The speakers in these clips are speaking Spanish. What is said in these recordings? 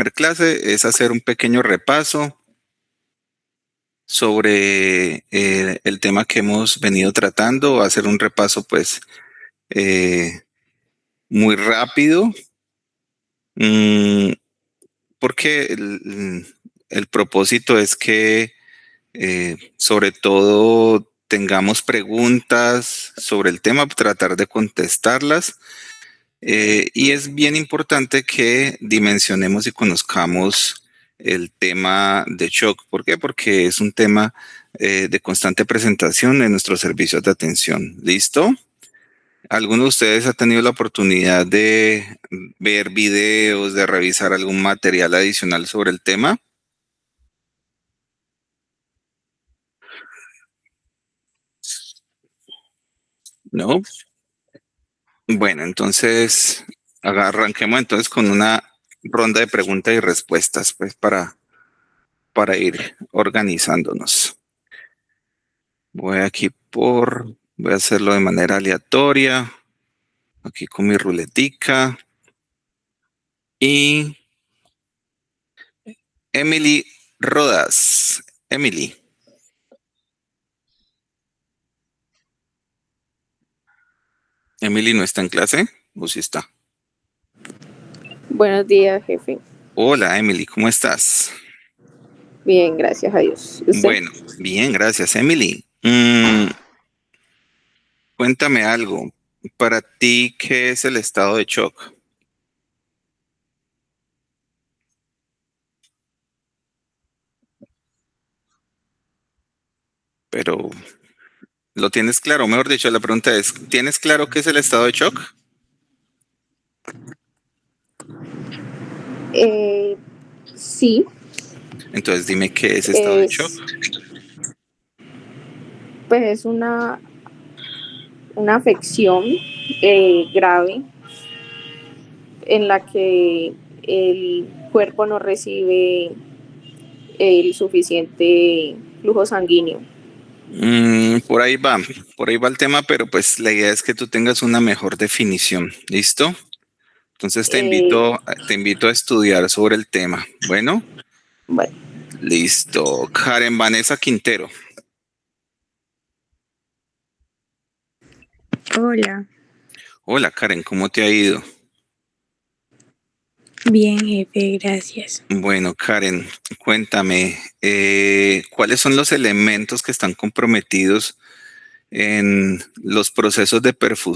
primera clase es hacer un pequeño repaso sobre el tema que hemos venido tratando, hacer un repaso pues eh, muy rápido, mm, porque el propósito es que sobre todo tengamos preguntas sobre el tema, tratar de contestarlas. Y es bien importante que dimensionemos y conozcamos el tema de shock. ¿Por qué? Porque es un tema de constante presentación en nuestros servicios de atención. ¿Listo? ¿Alguno de ustedes ha tenido la oportunidad de ver videos, de revisar algún material adicional sobre el tema? ¿No? Bueno, entonces arranquemos entonces con una ronda de preguntas y respuestas, pues para ir organizándonos. Voy a hacerlo de manera aleatoria, aquí con mi ruletica. Y Emily Rodas. Emily. Emily no está en clase, ¿o sí está? Buenos días, jefe. Hola, Emily, ¿cómo estás? Bien, gracias a Dios. ¿Usted? Bueno, bien, gracias, Emily. Cuéntame algo. Para ti, ¿qué es el estado de shock? Pero, ¿lo tienes claro? Mejor dicho, la pregunta es, ¿tienes claro qué es el estado de shock? Sí, Entonces, dime qué es estado de shock. pues es una afección grave en la que el cuerpo no recibe el suficiente flujo sanguíneo. Por ahí va el tema, pero pues la idea es que tú tengas una mejor definición. ¿Listo? Entonces Eh, te invito a estudiar sobre el tema. Bueno, bueno, listo. Karen Vanessa Quintero. Hola, Hola Karen, ¿cómo te ha ido? bien jefe, gracias. Bueno, Karen, cuéntame, ¿cuáles son los elementos que están comprometidos en los procesos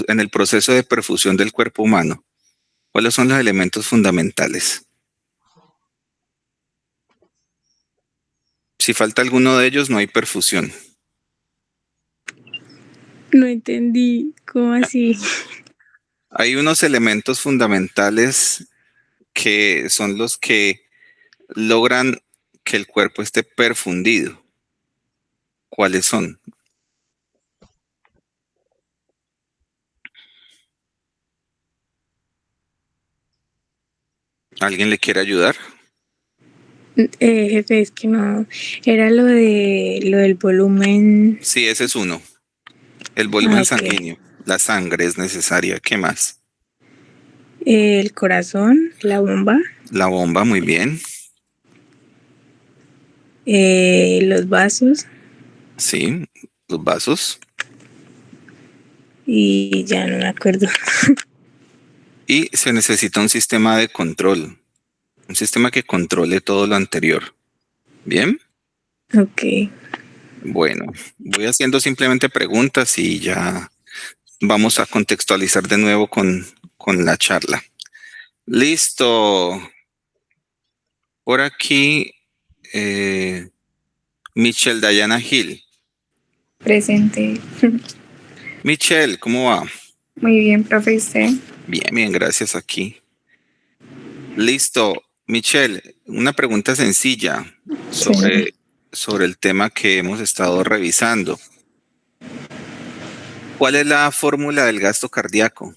en el proceso de perfusión del cuerpo humano? ¿Cuáles son los elementos fundamentales? Si falta alguno de ellos, no hay perfusión. No entendí, ¿cómo así? Hay unos elementos fundamentales que son los que logran que el cuerpo esté perfundido. ¿Cuáles son? ¿Alguien le quiere ayudar? Jefe, es que no, era lo del volumen. Sí, ese es uno. El Ah, volumen ok. sanguíneo. La sangre es necesaria. ¿Qué más? El corazón, la bomba, La bomba, muy bien. los vasos Sí, los vasos. y ya no me acuerdo. Y se necesita un sistema de control. Un sistema que controle todo lo anterior. Bien. Ok, Bueno, voy haciendo simplemente preguntas y ya vamos a contextualizar de nuevo con la charla. Listo. Por aquí, eh, Michelle Dayana Gil. Presente. Michelle, ¿cómo va? Muy bien, profe, ¿usted? Bien, bien, gracias aquí. Listo. Michelle, una pregunta sencilla Sí. sobre el tema que hemos estado revisando. ¿Cuál es la fórmula del gasto cardíaco?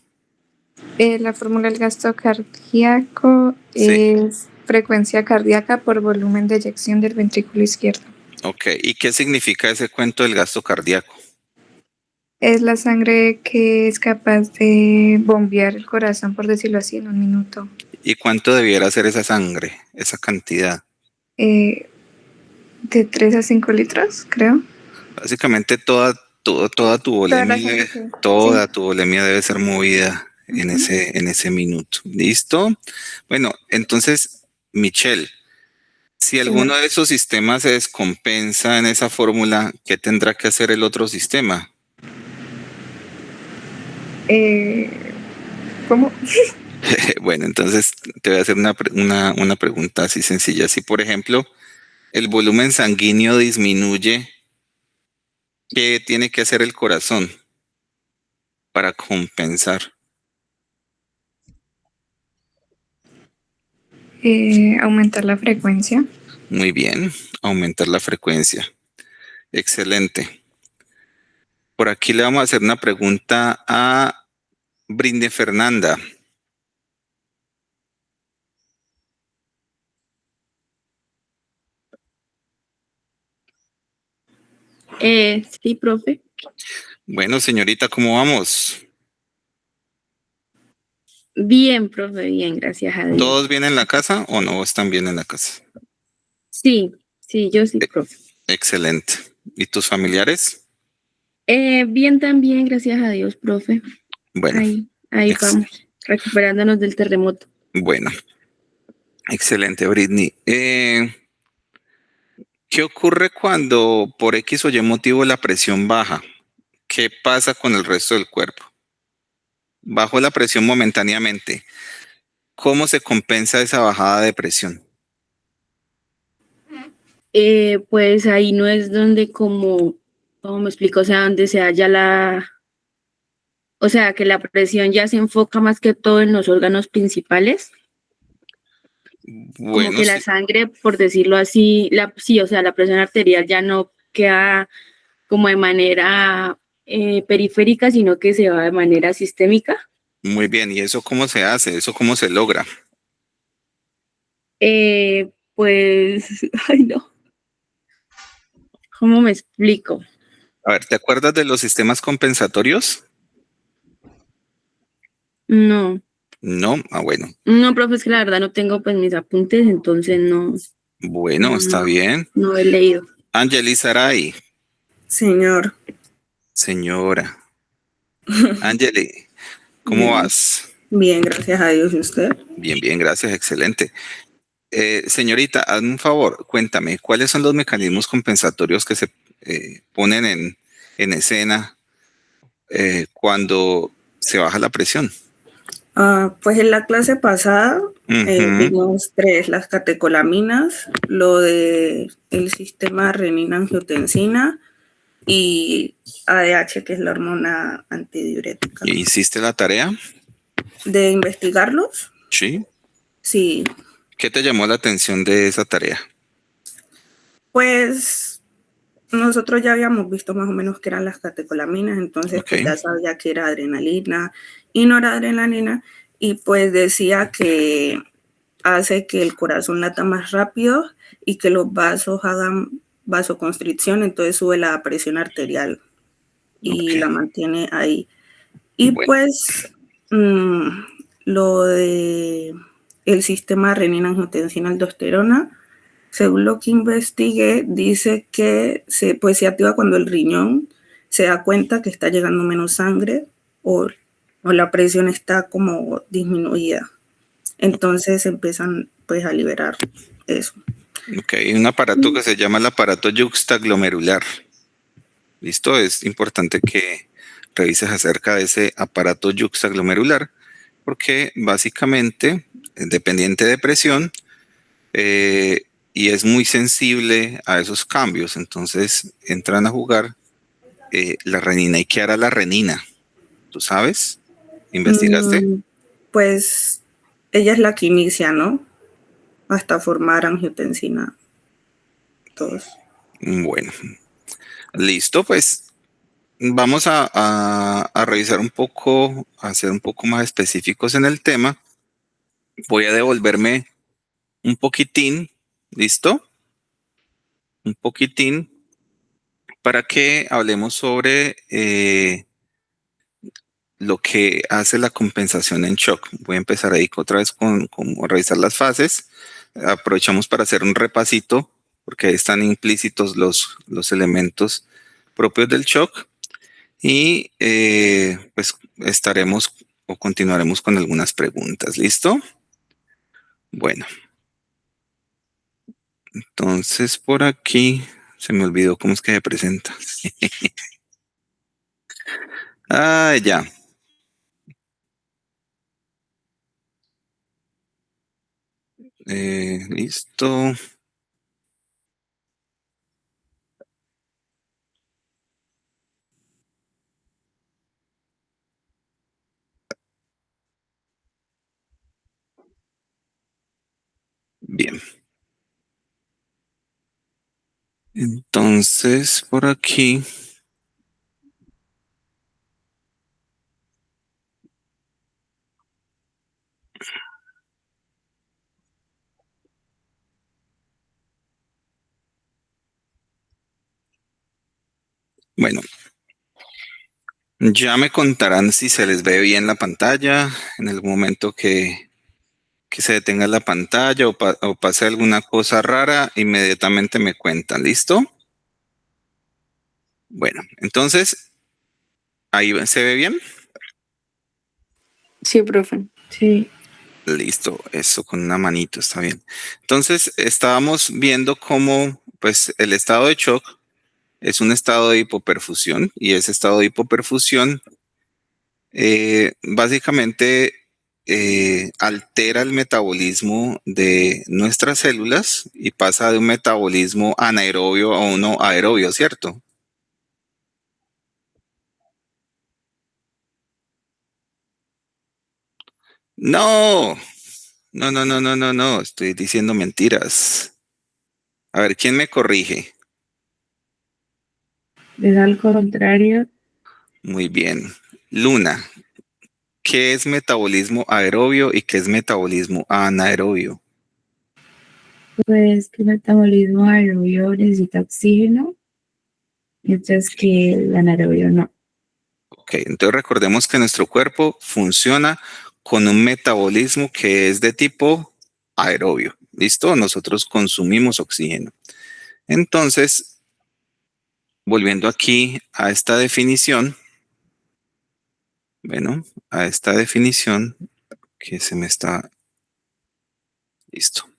La fórmula del gasto cardíaco Sí, es frecuencia cardíaca por volumen de eyección del ventrículo izquierdo. ok. ¿Y qué significa ese cuento del gasto cardíaco? Es la sangre que es capaz de bombear el corazón, por decirlo así, en un minuto. ¿Y cuánto debiera ser esa sangre, esa cantidad? De 3 a 5 litros, creo. Básicamente toda tu Toda la volemia, sangre que... toda Sí, tu volemia debe ser movida en ujú. ese minuto. ¿Listo? Bueno, entonces, Michelle, si Señor. alguno de esos sistemas se descompensa en esa fórmula, ¿qué tendrá que hacer el otro sistema? ¿Cómo? Bueno, entonces te voy a hacer una pregunta así sencilla. Si, por ejemplo, el volumen sanguíneo disminuye, ¿qué tiene que hacer el corazón para compensar? Aumentar la frecuencia. Muy bien, aumentar la frecuencia. Excelente. Por aquí le vamos a hacer una pregunta a Brinde Fernanda. Sí, profe. Bueno, señorita, ¿cómo vamos? Bien, profe, bien, gracias a Dios. ¿Todos bien en la casa o no están bien en la casa? Sí, sí, yo sí, profe. Excelente. ¿Y tus familiares? Bien también, gracias a Dios, profe. Bueno, Ahí ex- vamos, recuperándonos del terremoto. bueno, excelente, Britney. ¿Qué ocurre cuando por X o Y motivo la presión baja? ¿Qué pasa con el resto del cuerpo? Bajo la presión momentáneamente. ¿Cómo se compensa esa bajada de presión? Pues ahí no es donde como me explico, o sea, donde se halla o sea, que la presión ya se enfoca más que todo en los órganos principales, como Bueno, que la sí, sangre, por decirlo así, sí, o sea, la presión arterial ya no queda como de manera periférica, sino que se va de manera sistémica. muy bien. ¿Y eso cómo se hace? ¿Eso cómo se logra? Pues, ay no, ¿cómo me explico? A ver, ¿te acuerdas de los sistemas compensatorios? No, No, bueno. no, profe, es que la verdad no tengo pues mis apuntes, entonces Bueno, no, está no, bien. no he leído. Angeli Saray, Señor, señora. Angeli, ¿cómo bien, vas? bien, gracias a Dios y usted. Bien, bien, gracias, excelente. Señorita, hazme un favor, cuéntame, ¿cuáles son los mecanismos compensatorios que se ponen en escena cuando se baja la presión? Pues en la clase pasada Ujú. vimos tres, las catecolaminas, lo de el sistema renina-angiotensina y ADH, que es la hormona antidiurética. ¿Hiciste la tarea? De investigarlos, Sí. sí, ¿Qué te llamó la atención de esa tarea? pues nosotros ya habíamos visto más o menos qué eran las catecolaminas, entonces Ok, pues ya sabía que era adrenalina y noradrenalina, y pues decía que hace que el corazón lata más rápido y que los vasos hagan vasoconstricción, entonces sube la presión arterial ok. y la mantiene ahí. Y Bueno, pues mmm, lo de el sistema renina-angiotensina-aldosterona, según lo que investigué, dice que pues se activa cuando el riñón se da cuenta que está llegando menos sangre o, o la presión está como disminuida. Entonces empiezan pues a liberar eso. ok. Hay un aparato que se llama el aparato yuxtaglomerular. ¿Listo? Es importante que revises acerca de ese aparato yuxtaglomerular porque básicamente es dependiente de presión y es muy sensible a esos cambios. Entonces entran a jugar la renina. ¿Y qué hará la renina? ¿Tú sabes? ¿Investigaste? Mm, pues ella es la que inicia, ¿no? Hasta formar angiotensina 2. Bueno, listo, pues vamos a revisar un poco, a ser un poco más específicos en el tema. Voy a devolverme un poquitín, ¿listo? Un poquitín para que hablemos sobre lo que hace la compensación en shock. Voy a empezar ahí otra vez con revisar las fases. Aprovechamos para hacer un repasito, porque ahí están implícitos los elementos propios del shock. Y pues estaremos o continuaremos con algunas preguntas. ¿Listo? Bueno. Entonces por aquí se me olvidó cómo es que se presenta. Ya. Listo. Bien. Entonces, por aquí. Bueno, ya me contarán si se les ve bien la pantalla en el momento que se detenga la pantalla o pase alguna cosa rara, inmediatamente me cuentan. ¿Listo? Bueno, entonces, ¿ahí se ve bien? Sí, profe. Sí. Listo, eso con una manito está bien. Entonces, estábamos viendo cómo, pues, el estado de shock es un estado de hipoperfusión y ese estado de hipoperfusión básicamente altera el metabolismo de nuestras células y pasa de un metabolismo anaerobio a uno aerobio, ¿cierto? No, no, estoy diciendo mentiras. A ver, ¿quién me corrige? Es al contrario. Muy bien. Luna, ¿qué es metabolismo aerobio y qué es metabolismo anaerobio? Pues que el metabolismo aerobio necesita oxígeno, mientras que el anaerobio no. Ok, entonces recordemos que nuestro cuerpo funciona con un metabolismo que es de tipo aerobio. ¿Listo? Nosotros consumimos oxígeno. Entonces, volviendo aquí a esta definición, bueno, a esta definición que se me está listo.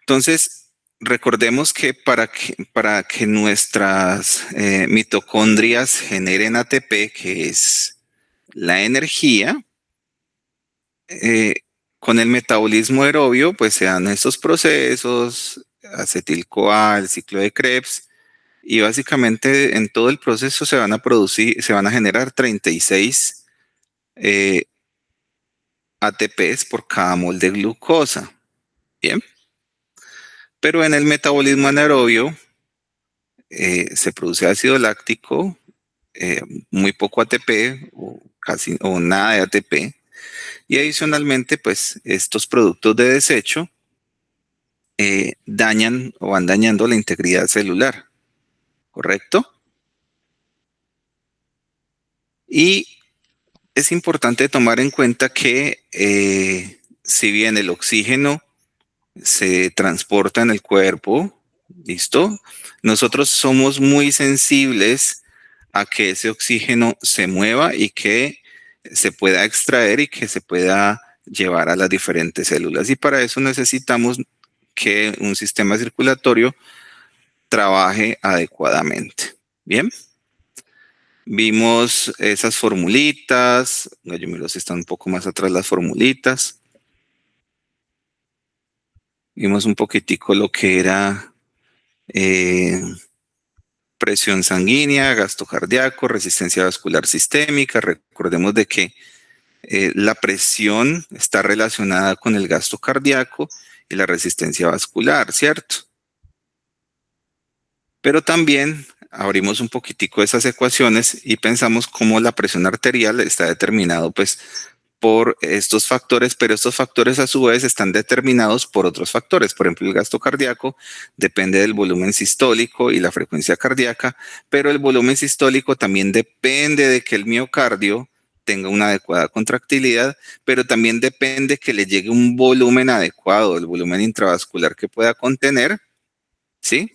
Entonces, recordemos que para que nuestras mitocondrias generen ATP, que es la energía, con el metabolismo aerobio, pues se dan estos procesos, acetil-CoA, el ciclo de Krebs, y básicamente en todo el proceso se van a producir, se van a generar 36 ATPs por cada mol de glucosa. Bien. Pero en el metabolismo anaerobio se produce ácido láctico, muy poco ATP o casi o nada de ATP. Y adicionalmente, pues estos productos de desecho dañan o van dañando la integridad celular, ¿correcto? Y es importante tomar en cuenta que si bien el oxígeno se transporta en el cuerpo, ¿listo? Nosotros somos muy sensibles a que ese oxígeno se mueva y que se pueda extraer y que se pueda llevar a las diferentes células. Y para eso necesitamos que un sistema circulatorio trabaje adecuadamente. Bien. Vimos esas formulitas. Gallomeros están un poco más atrás las formulitas. Vimos un poquitico lo que era presión sanguínea, gasto cardíaco, resistencia vascular sistémica. Recordemos de que la presión está relacionada con el gasto cardíaco y la resistencia vascular, ¿cierto? Pero también abrimos un poquitico esas ecuaciones y pensamos cómo la presión arterial está determinado pues por estos factores, pero estos factores a su vez están determinados por otros factores. Por ejemplo, el gasto cardíaco depende del volumen sistólico y la frecuencia cardíaca, pero el volumen sistólico también depende de que el miocardio tenga una adecuada contractilidad, pero también depende que le llegue un volumen adecuado, el volumen intravascular que pueda contener, ¿sí?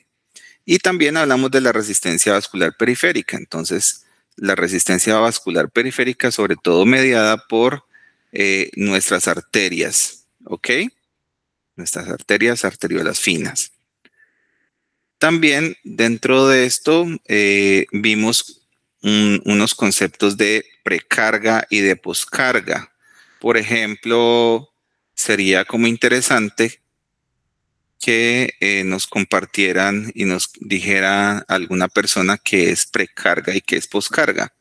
Y también hablamos de la resistencia vascular periférica. Entonces, la resistencia vascular periférica, sobre todo mediada por nuestras arterias, ¿ok? Nuestras arterias, arteriolas finas. También dentro de esto vimos unos conceptos de precarga y de poscarga. Por ejemplo, sería como interesante que nos compartieran y nos dijera alguna persona qué es precarga y qué es poscarga,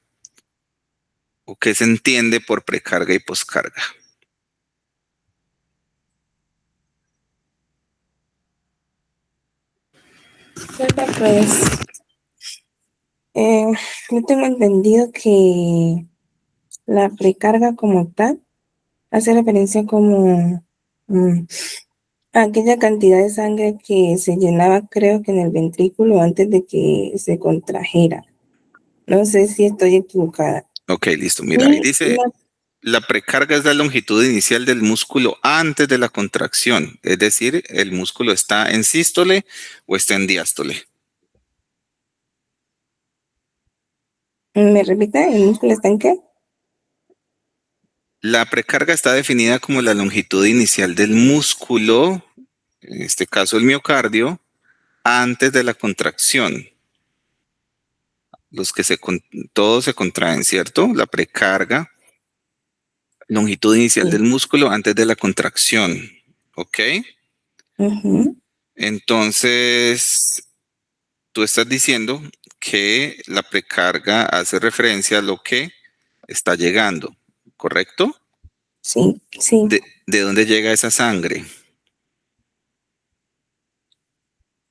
o qué se entiende por precarga y poscarga. Pues, yo tengo entendido que la precarga como tal hace referencia como a aquella cantidad de sangre que se llenaba, creo que en el ventrículo antes de que se contrajera. No sé si estoy equivocada. Ok, listo. Mira, ahí Y dice, la precarga es la longitud inicial del músculo antes de la contracción. Es decir, el músculo está en sístole o está en diástole. ¿me repite? ¿El músculo está en qué? La precarga está definida como la longitud inicial del músculo, en este caso el miocardio, antes de la contracción. Todos se contraen, ¿cierto? La precarga, longitud inicial Sí. del músculo antes de la contracción, ¿ok? Ujú. Entonces, tú estás diciendo que la precarga hace referencia a lo que está llegando, ¿correcto? Sí, sí. ¿De dónde llega esa sangre?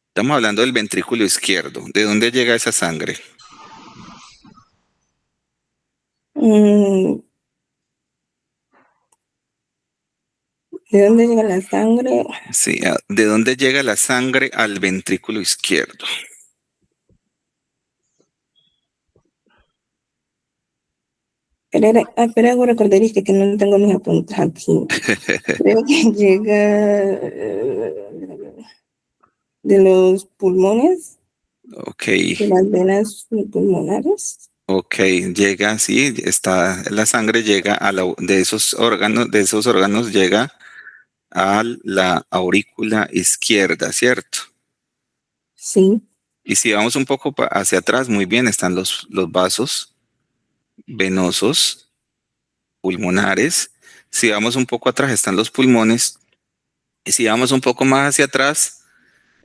Estamos hablando del ventrículo izquierdo. ¿De dónde llega esa sangre? Mm, ¿de dónde llega la sangre? Sí, ¿de dónde llega la sangre al ventrículo izquierdo? Pero hago recordar que no tengo mis apuntes aquí. Creo que llega de los pulmones, Ok, de las venas pulmonares. ok, llega, sí, está, la sangre llega de esos órganos llega a la aurícula izquierda, ¿cierto? Sí. Y si vamos un poco hacia atrás, muy bien, están los vasos venosos pulmonares. Si vamos un poco atrás, están los pulmones. Y si vamos un poco más hacia atrás,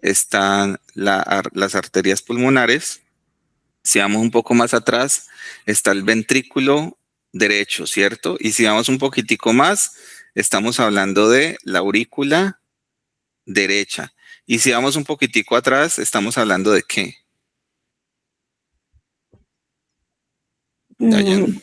están las arterias pulmonares. Si vamos un poco más atrás, está el ventrículo derecho, ¿cierto? Y si vamos un poquitico más, estamos hablando de la aurícula derecha. Y si vamos un poquitico atrás, estamos hablando de qué, Dayan. Mm,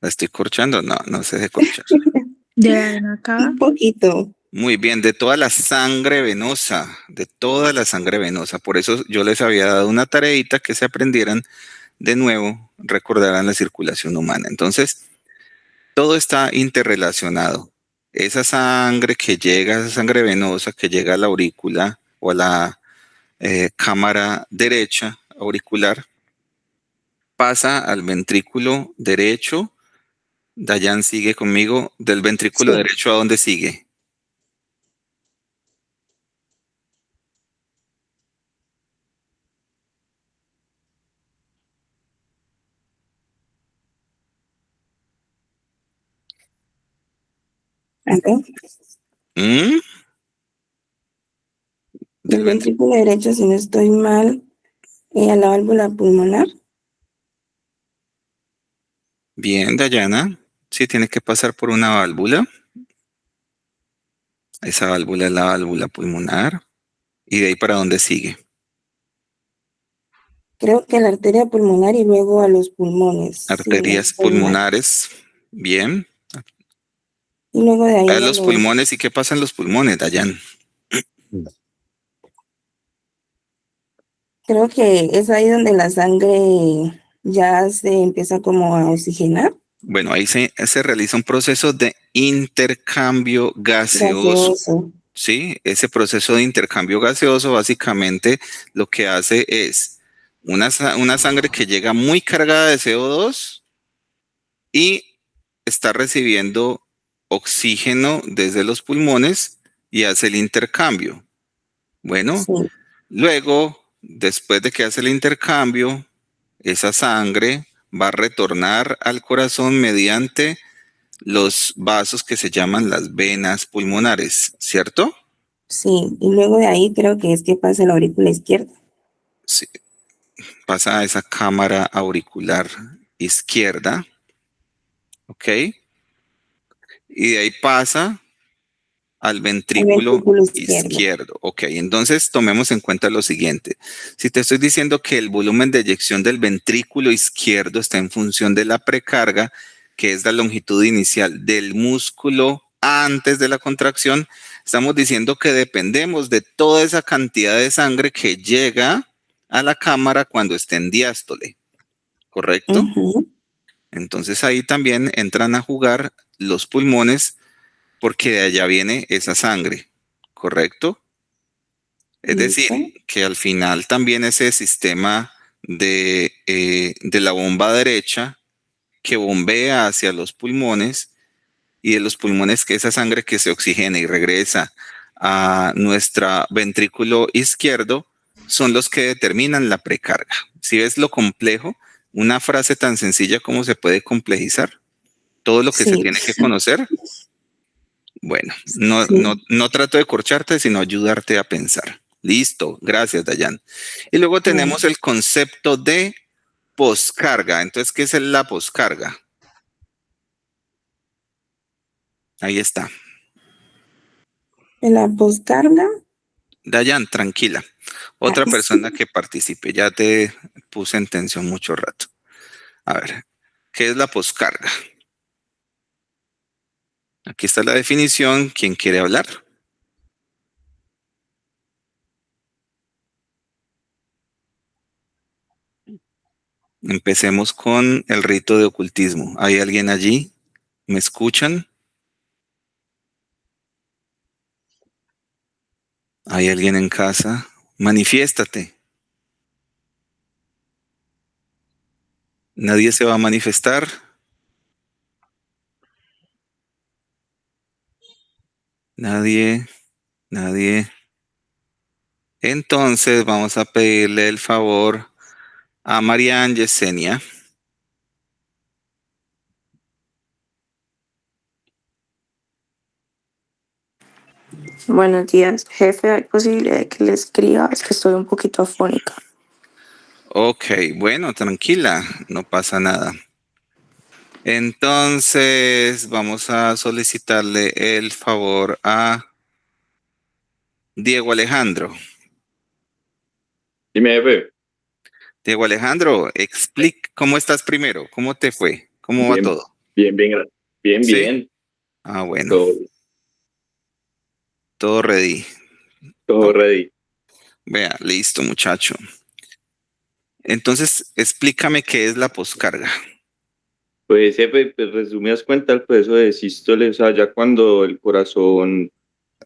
¿La estoy corchando? No, no se deje corchar. De la vena cava. un poquito. Muy bien, de toda la sangre venosa, de toda la sangre venosa. Por eso yo les había dado una tareita que se aprendieran de nuevo, recordaran la circulación humana. Entonces, todo está interrelacionado. Esa sangre que llega, esa sangre venosa que llega a la aurícula o a la cámara derecha auricular, pasa al ventrículo derecho. Dayan sigue conmigo. Del ventrículo Sí. derecho, ¿a dónde sigue? Ok. ¿Mm? Del ventrículo derecho, si no estoy mal, a la válvula pulmonar. Bien, Dayana. Sí, tiene que pasar por una válvula. Esa válvula es la válvula pulmonar. ¿Y de ahí para dónde sigue? Creo que a la arteria pulmonar y luego a los pulmones, si no Arterias estoy mal. pulmonares. Bien. Y luego de A ahí a los pulmones. ¿Y qué pasa en los pulmones, Dayan? Creo que es ahí donde la sangre ya se empieza como a oxigenar. Bueno, ahí se realiza un proceso de intercambio gaseoso. Gaseoso. ¿Sí? Ese proceso de intercambio gaseoso básicamente lo que hace es una sangre que llega muy cargada de CO2 y está recibiendo oxígeno desde los pulmones y hace el intercambio. Bueno, Sí, luego, después de que hace el intercambio, esa sangre va a retornar al corazón mediante los vasos que se llaman las venas pulmonares, ¿cierto? sí. Y luego de ahí creo que es que pasa la aurícula izquierda. Sí, pasa a esa cámara auricular izquierda, ¿ok? Y de ahí pasa al El ventrículo ventrículo izquierdo. izquierdo. Ok, entonces tomemos en cuenta lo siguiente. Si te estoy diciendo que el volumen de eyección del ventrículo izquierdo está en función de la precarga, que es la longitud inicial del músculo antes de la contracción, estamos diciendo que dependemos de toda esa cantidad de sangre que llega a la cámara cuando esté en diástole, ¿correcto? Ujú. Entonces ahí también entran a jugar los pulmones porque de allá viene esa sangre, ¿correcto? Es decir, Listo. que al final también ese sistema de la bomba derecha que bombea hacia los pulmones y de los pulmones que esa sangre que se oxigena y regresa a nuestro ventrículo izquierdo son los que determinan la precarga. Si ves lo complejo, una frase tan sencilla como se puede complejizar, todo lo que se Sí, tiene que conocer. Bueno, sí. no trato de corcharte, sino ayudarte a pensar. Listo, gracias, Dayan. Y luego Bueno, tenemos el concepto de poscarga. Entonces, ¿qué es la poscarga? Ahí está. la poscarga. Dayan, tranquila. Ah, Otra persona sí. que participe. Ya te puse en tensión mucho rato. A ver, ¿qué es la poscarga? Aquí está la definición. ¿Quién quiere hablar? Empecemos con el rito de ocultismo. ¿Hay alguien allí? ¿Me escuchan? ¿Hay alguien en casa? Manifiéstate. Nadie se va a manifestar. Nadie, nadie. Entonces vamos a pedirle el favor a Marian Yesenia. Buenos días, jefe. ¿Hay posibilidad de que le escriba? Es que estoy un poquito afónica. Ok, bueno, tranquila, no pasa nada. Entonces vamos a solicitarle el favor a Diego Alejandro. Dime, jefe. Diego Alejandro, explica cómo estás primero, cómo te fue, cómo va Bien, todo. bien, bien, bien, ¿Sí? bien. Ah, bueno, Todo, todo ready. todo ready. Vea, listo, muchacho. Entonces, explícame qué es la poscarga. Pues, jefe, pues, resumidas cuentas, el proceso de sístole, o sea, ya cuando el corazón,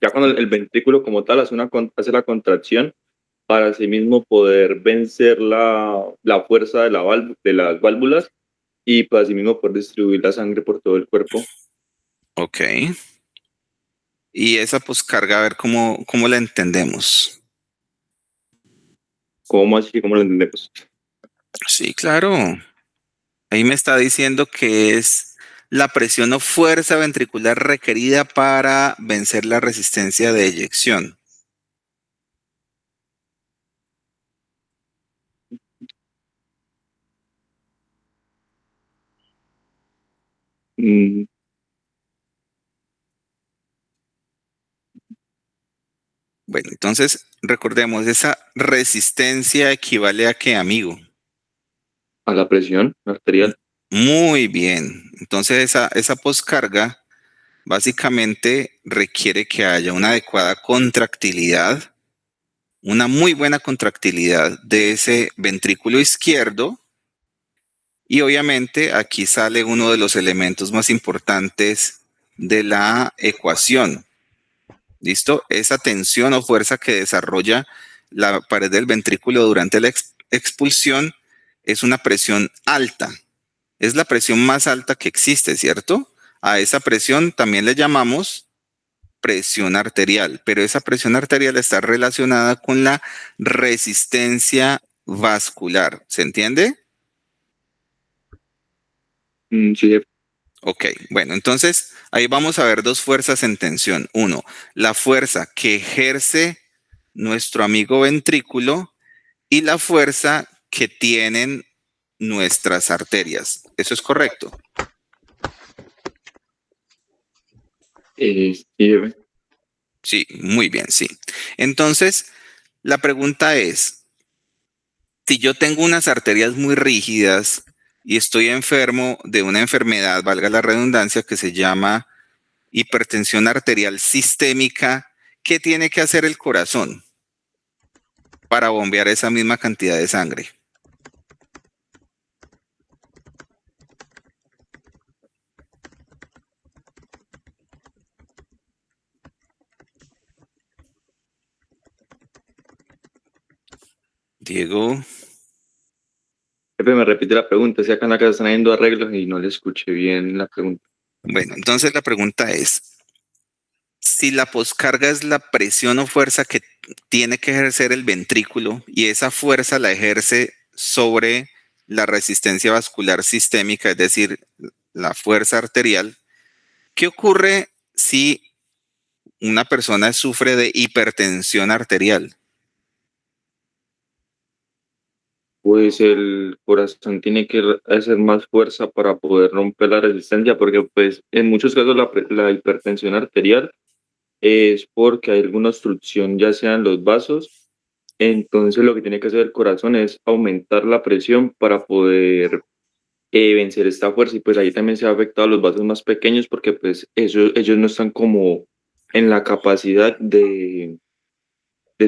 ya cuando el ventrículo como tal hace la contracción para así mismo poder vencer la fuerza de, de las válvulas y para así mismo poder distribuir la sangre por todo el cuerpo. Ok. Y esa poscarga, a ver cómo la entendemos. ¿Cómo así? ¿Cómo lo entendemos? Sí, claro. Ahí me está diciendo que es la presión o fuerza ventricular requerida para vencer la resistencia de eyección. Mm, Bueno, entonces recordemos, esa resistencia equivale a qué, amigo. a la presión arterial. Muy bien. Entonces esa poscarga básicamente requiere que haya una adecuada contractilidad, una muy buena contractilidad de ese ventrículo izquierdo. Y obviamente aquí sale uno de los elementos más importantes de la ecuación. ¿Listo? Esa tensión o fuerza que desarrolla la pared del ventrículo durante la expulsión es una presión alta. Es la presión más alta que existe, ¿cierto? A esa presión también le llamamos presión arterial, pero esa presión arterial está relacionada con la resistencia vascular. ¿Se entiende? Sí, jefe. Ok, bueno, entonces ahí vamos a ver dos fuerzas en tensión. Uno, la fuerza que ejerce nuestro amigo ventrículo y la fuerza que tienen nuestras arterias. ¿Eso es correcto? Sí, jefe. Sí, muy bien, sí. Entonces, la pregunta es, si yo tengo unas arterias muy rígidas y estoy enfermo de una enfermedad, valga la redundancia, que se llama hipertensión arterial sistémica, ¿qué tiene que hacer el corazón para bombear esa misma cantidad de sangre? Diego. Jefe, me repite la pregunta. Si acá en la casa están haciendo arreglos y no le escuché bien la pregunta. Bueno, entonces la pregunta es, si la poscarga es la presión o fuerza que tiene que ejercer el ventrículo y esa fuerza la ejerce sobre la resistencia vascular sistémica, es decir, la fuerza arterial, ¿qué ocurre si una persona sufre de hipertensión arterial? Pues el corazón tiene que hacer más fuerza para poder romper la resistencia, porque pues en muchos casos la hipertensión arterial es porque hay alguna obstrucción, ya sea en los vasos. Entonces lo que tiene que hacer el corazón es aumentar la presión para poder vencer esta fuerza, y pues ahí también se ha afectado a los vasos más pequeños porque pues ellos no están como en la capacidad de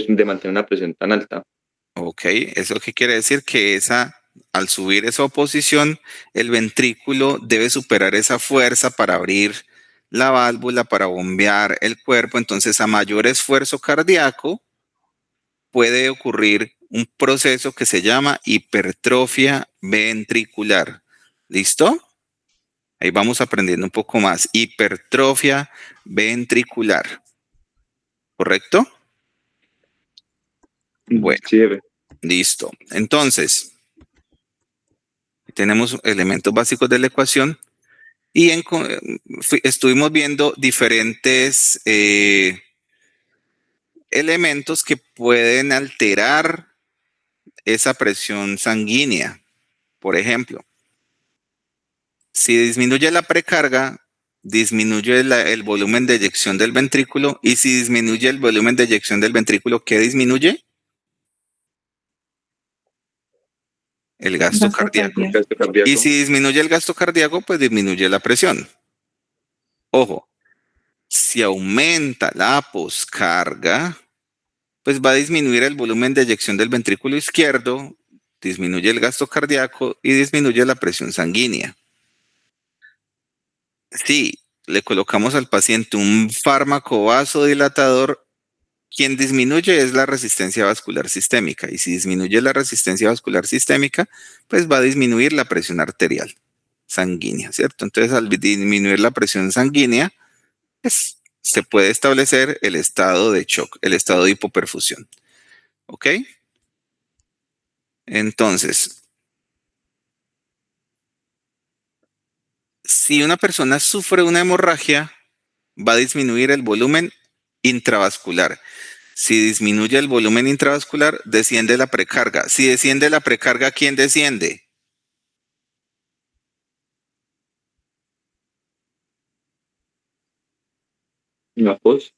mantener una presión tan alta. Ok, ¿eso qué quiere decir? Que al subir esa oposición, el ventrículo debe superar esa fuerza para abrir la válvula, para bombear el cuerpo. Entonces, a mayor esfuerzo cardíaco, puede ocurrir un proceso que se llama hipertrofia ventricular. ¿Listo? Ahí vamos aprendiendo un poco más. Hipertrofia ventricular. ¿Correcto? Bueno, Sí, jefe. listo. Entonces, tenemos elementos básicos de la ecuación y estuvimos viendo diferentes elementos que pueden alterar esa presión sanguínea. Por ejemplo, si disminuye la precarga, disminuye el volumen de eyección del ventrículo, y si disminuye el volumen de eyección del ventrículo, ¿qué disminuye? El gasto Gasto cardíaco. cardíaco. Gasto cardíaco. Y si disminuye el gasto cardíaco, pues disminuye la presión. Ojo, si aumenta la poscarga, pues va a disminuir el volumen de eyección del ventrículo izquierdo, disminuye el gasto cardíaco y disminuye la presión sanguínea. Si le colocamos al paciente un fármaco vasodilatador, quien disminuye es la resistencia vascular sistémica. Y si disminuye la resistencia vascular sistémica, pues va a disminuir la presión arterial sanguínea, ¿cierto? Entonces, al disminuir la presión sanguínea, pues, se puede establecer el estado de shock, el estado de hipoperfusión. ¿Ok? Entonces, si una persona sufre una hemorragia, va a disminuir el volumen intravascular. Si disminuye el volumen intravascular, desciende la precarga. Si desciende la precarga, ¿quién desciende? La pos.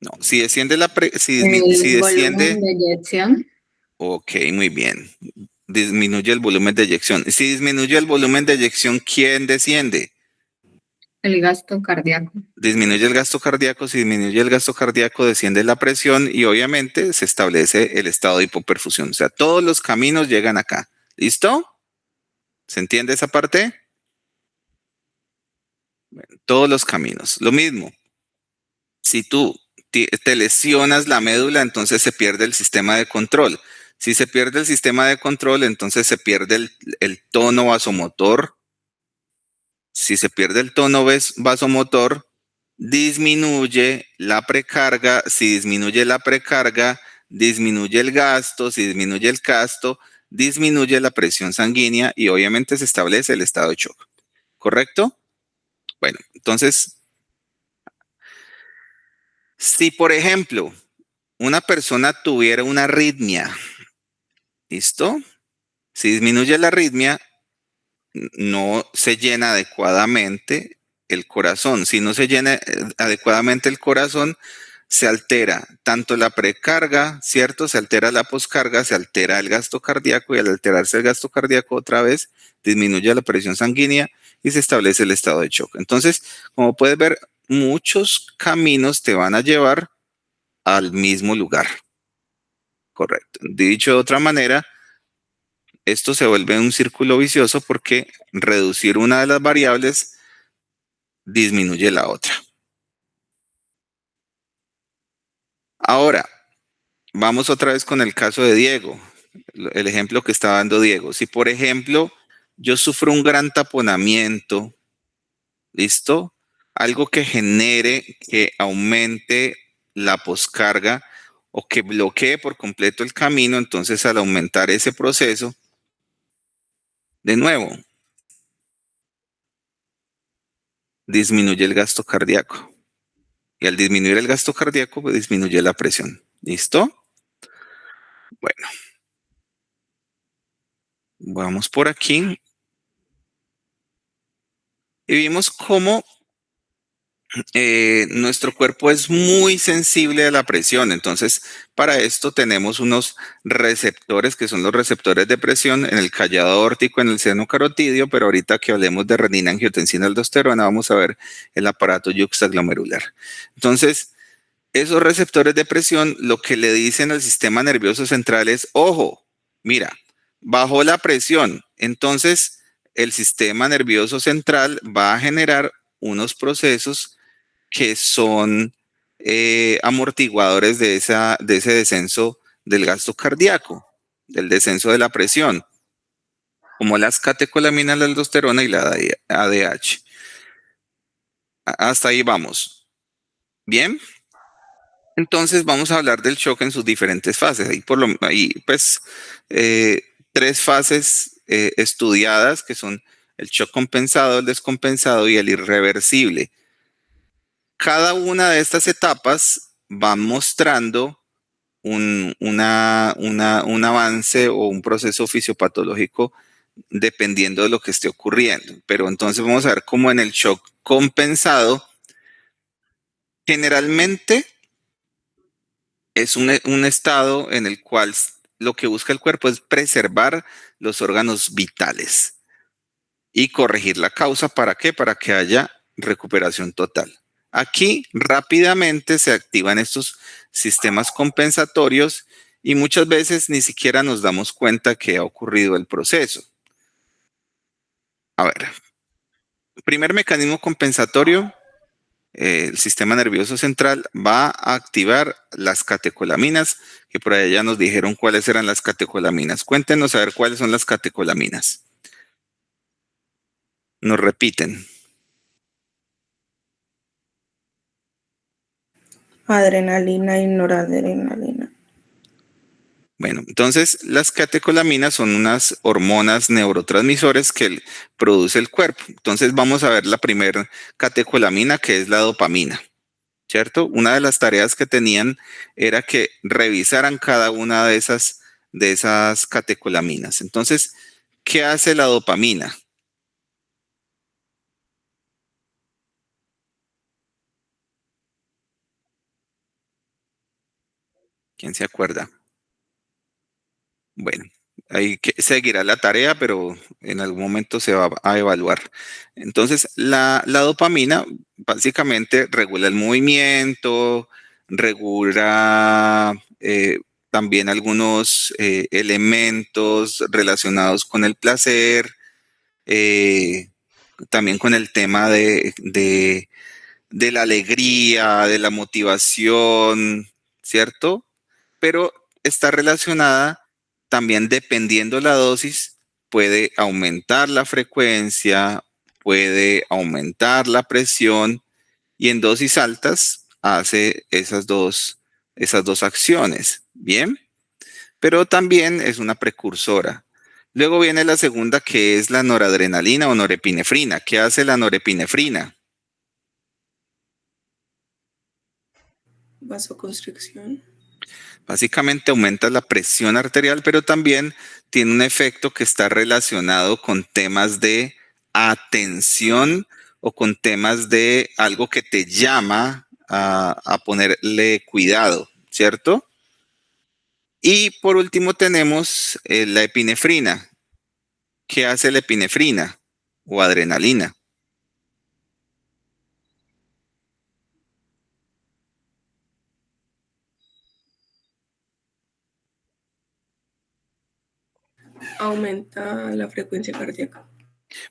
No, si desciende si El desciende, volumen de eyección. ok, muy bien. Disminuye el volumen de eyección. Si disminuye el volumen de eyección, ¿quién desciende? El gasto cardíaco. Disminuye el gasto cardíaco, si disminuye el gasto cardíaco desciende la presión y obviamente se establece el estado de hipoperfusión. O sea, todos los caminos llegan acá. ¿Listo? ¿Se entiende esa parte? Bueno, todos los caminos. Lo mismo, si tú te lesionas la médula, entonces se pierde el sistema de control. Si se pierde el sistema de control, entonces se pierde el tono vasomotor. Si se pierde el tono vasomotor, disminuye la precarga. Si disminuye la precarga, disminuye el gasto. Si disminuye el gasto, disminuye la presión sanguínea y obviamente se establece el estado de shock. ¿Correcto? Bueno, entonces, si por ejemplo una persona tuviera una arritmia, ¿listo? Si disminuye la arritmia, no se llena adecuadamente el corazón. Si no se llena adecuadamente el corazón, se altera tanto la precarga, ¿cierto? Se altera la poscarga, se altera el gasto cardíaco y al alterarse el gasto cardíaco otra vez, disminuye la presión sanguínea y se establece el estado de shock. Entonces, como puedes ver, muchos caminos te van a llevar al mismo lugar. Correcto. Dicho de otra manera, esto se vuelve un círculo vicioso porque reducir una de las variables disminuye la otra. Ahora, vamos otra vez con el caso de Diego, el ejemplo que estaba dando Diego. Si, por ejemplo, yo sufro un gran taponamiento, ¿listo? Algo que genere, que aumente la poscarga o que bloquee por completo el camino, entonces al aumentar ese proceso, de nuevo, disminuye el gasto cardíaco. Y al disminuir el gasto cardíaco, pues disminuye la presión. ¿Listo? Bueno. Vamos por aquí. Y vimos cómo nuestro cuerpo es muy sensible a la presión. Entonces, para esto tenemos unos receptores que son los receptores de presión en el callado aórtico, en el seno carotidio, pero ahorita que hablemos de renina, angiotensina, aldosterona, vamos a ver el aparato yuxtaglomerular. Entonces, esos receptores de presión lo que le dicen al sistema nervioso central es, ojo, mira, bajó la presión. Entonces, el sistema nervioso central va a generar unos procesos que son amortiguadores de ese descenso del gasto cardíaco, del descenso de la presión, como las catecolaminas, la aldosterona y la ADH. Hasta ahí vamos. ¿Bien? Entonces vamos a hablar del shock en sus diferentes fases. Ahí pues tres fases estudiadas que son el shock compensado, el descompensado y el irreversible. Cada una de estas etapas va mostrando un avance o un proceso fisiopatológico dependiendo de lo que esté ocurriendo. Pero entonces vamos a ver cómo en el shock compensado, generalmente es un estado en el cual lo que busca el cuerpo es preservar los órganos vitales y corregir la causa. ¿Para qué? Para que haya recuperación total. Aquí rápidamente se activan estos sistemas compensatorios y muchas veces ni siquiera nos damos cuenta que ha ocurrido el proceso. A ver, primer mecanismo compensatorio, el sistema nervioso central va a activar las catecolaminas, que por allá ya nos dijeron cuáles eran las catecolaminas. Cuéntenos a ver cuáles son las catecolaminas. Nos repiten. Adrenalina y noradrenalina. Bueno, entonces las catecolaminas son unas hormonas neurotransmisores que produce el cuerpo. Entonces vamos a ver la primera catecolamina, que es la dopamina, ¿cierto? Una de las tareas que tenían era que revisaran cada una de esas catecolaminas. Entonces, ¿qué hace la dopamina? ¿Quién se acuerda? Bueno, Ahí que seguirá la tarea, pero en algún momento se va a evaluar. Entonces, la dopamina básicamente regula el movimiento, regula también algunos elementos relacionados con el placer, eh, también con el tema de la alegría, de la motivación, ¿cierto? Pero está relacionada también dependiendo la dosis, puede aumentar la frecuencia, puede aumentar la presión y en dosis altas hace esas dos acciones, ¿bien? Pero también es una precursora. Luego viene la segunda que es la noradrenalina o norepinefrina. ¿Qué hace la norepinefrina? Vasoconstricción. Básicamente aumenta la presión arterial, pero también tiene un efecto que está relacionado con temas de atención o con temas de algo que te llama a ponerle cuidado, ¿cierto? Y por último tenemos la epinefrina. ¿Qué hace la epinefrina o adrenalina? Aumenta la frecuencia cardíaca.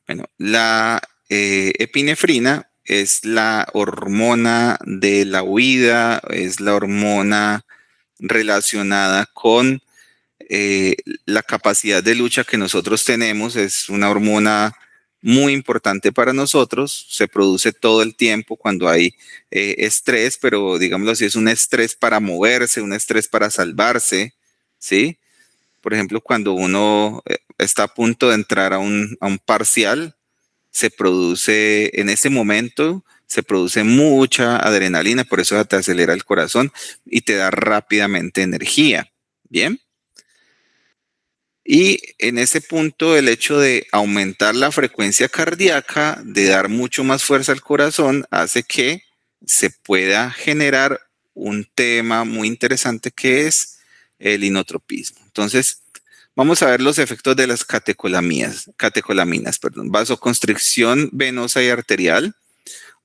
Bueno, la epinefrina es la hormona de la huida, es la hormona relacionada con la capacidad de lucha que nosotros tenemos, es una hormona muy importante para nosotros, se produce todo el tiempo cuando hay estrés, pero digámoslo así, es un estrés para moverse, un estrés para salvarse, ¿sí? Por ejemplo, cuando uno está a punto de entrar a un parcial, se produce en ese momento, se produce mucha adrenalina, por eso te acelera el corazón y te da rápidamente energía. Bien. Y en ese punto, el hecho de aumentar la frecuencia cardíaca, de dar mucho más fuerza al corazón, hace que se pueda generar un tema muy interesante que es el inotropismo. Entonces, vamos a ver los efectos de las catecolaminas, vasoconstricción venosa y arterial,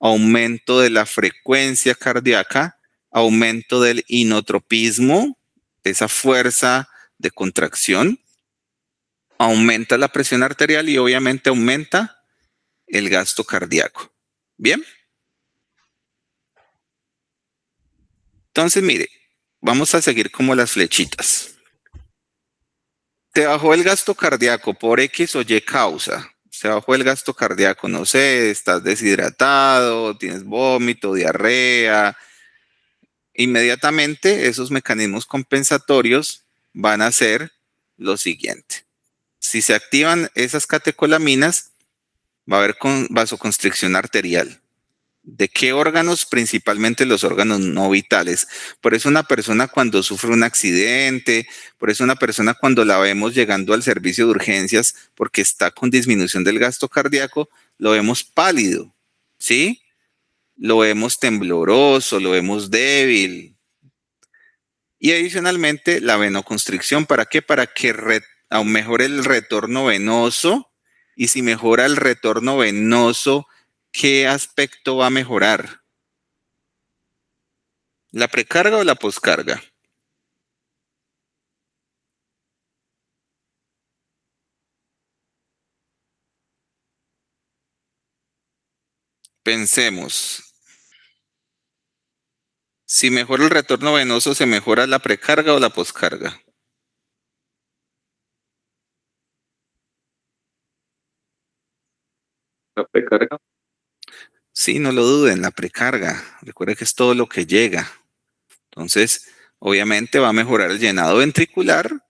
aumento de la frecuencia cardíaca, aumento del inotropismo, esa fuerza de contracción, aumenta la presión arterial y obviamente aumenta el gasto cardíaco. Bien. Entonces, mire, vamos a seguir como las flechitas. Te bajó el gasto cardíaco por X o Y causa. Se bajó el gasto cardíaco, no sé, estás deshidratado, tienes vómito, diarrea. Inmediatamente esos mecanismos compensatorios van a ser lo siguiente. Si se activan esas catecolaminas, va a haber vasoconstricción arterial. ¿De qué órganos? Principalmente los órganos no vitales. Por eso una persona cuando sufre un accidente, por eso una persona cuando la vemos llegando al servicio de urgencias porque está con disminución del gasto cardíaco, lo vemos pálido, ¿sí? Lo vemos tembloroso, lo vemos débil. Y adicionalmente la venoconstricción, ¿para qué? Para que mejore el retorno venoso. Y si mejora el retorno venoso, ¿qué aspecto va a mejorar? ¿La precarga o la poscarga? Pensemos. Si mejora el retorno venoso, ¿se mejora la precarga o la poscarga? La precarga. Sí, no lo duden, la precarga. Recuerde que es todo lo que llega. Entonces, obviamente va a mejorar el llenado ventricular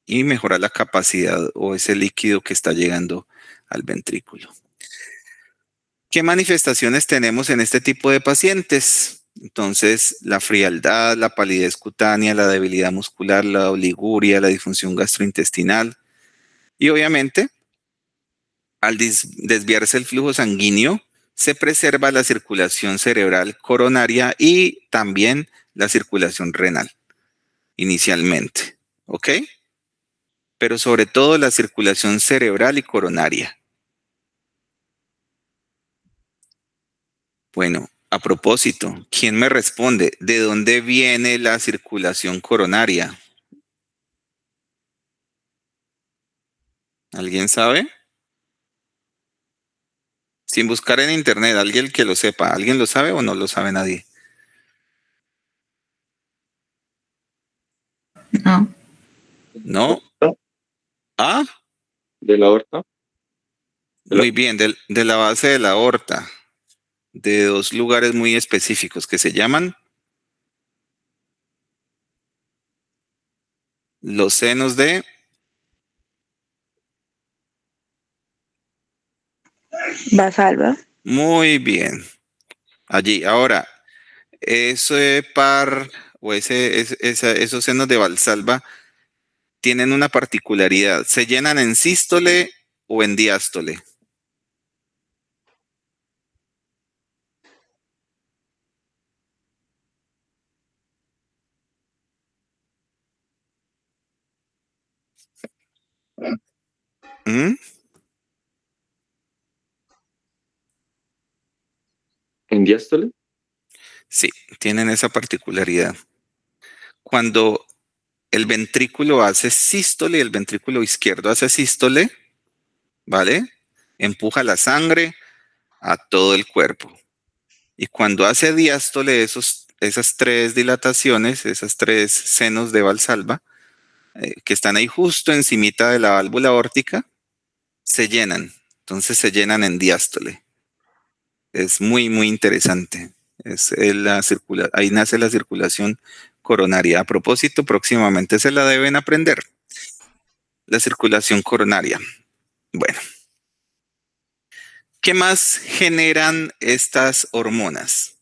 y mejorar la capacidad o ese líquido que está llegando al ventrículo. ¿Qué manifestaciones tenemos en este tipo de pacientes? Entonces, la frialdad, la palidez cutánea, la debilidad muscular, la oliguria, la disfunción gastrointestinal y obviamente, al desviarse el flujo sanguíneo, se preserva la circulación cerebral coronaria y también la circulación renal inicialmente. ¿Ok? pero sobre todo la circulación cerebral y coronaria. Bueno, a propósito, ¿quién me responde? ¿De dónde viene la circulación coronaria? ¿Alguien sabe? Sin buscar en internet, alguien que lo sepa. ¿Alguien lo sabe o no lo sabe nadie? No. ¿No? Ah, ¿De la aorta? muy bien, de la base de la aorta, de dos lugares muy específicos que se llaman los senos de... Basalva. Muy bien. Allí, ahora, ese par o esos senos de Valsalva tienen una particularidad. ¿Se llenan en sístole o en diástole? ¿Mm? ¿En diástole? Sí, tienen esa particularidad. Cuando el ventrículo hace sístole y el ventrículo izquierdo hace sístole, ¿vale? Empuja la sangre a todo el cuerpo. Y cuando hace diástole, esas tres dilataciones, esas tres senos de Valsalva, que están ahí justo encimita de la válvula aórtica, se llenan. Entonces se llenan en diástole. Es muy, muy interesante. Ahí nace la circulación coronaria. A propósito, próximamente se la deben aprender. La circulación coronaria. Bueno, ¿qué más generan estas hormonas?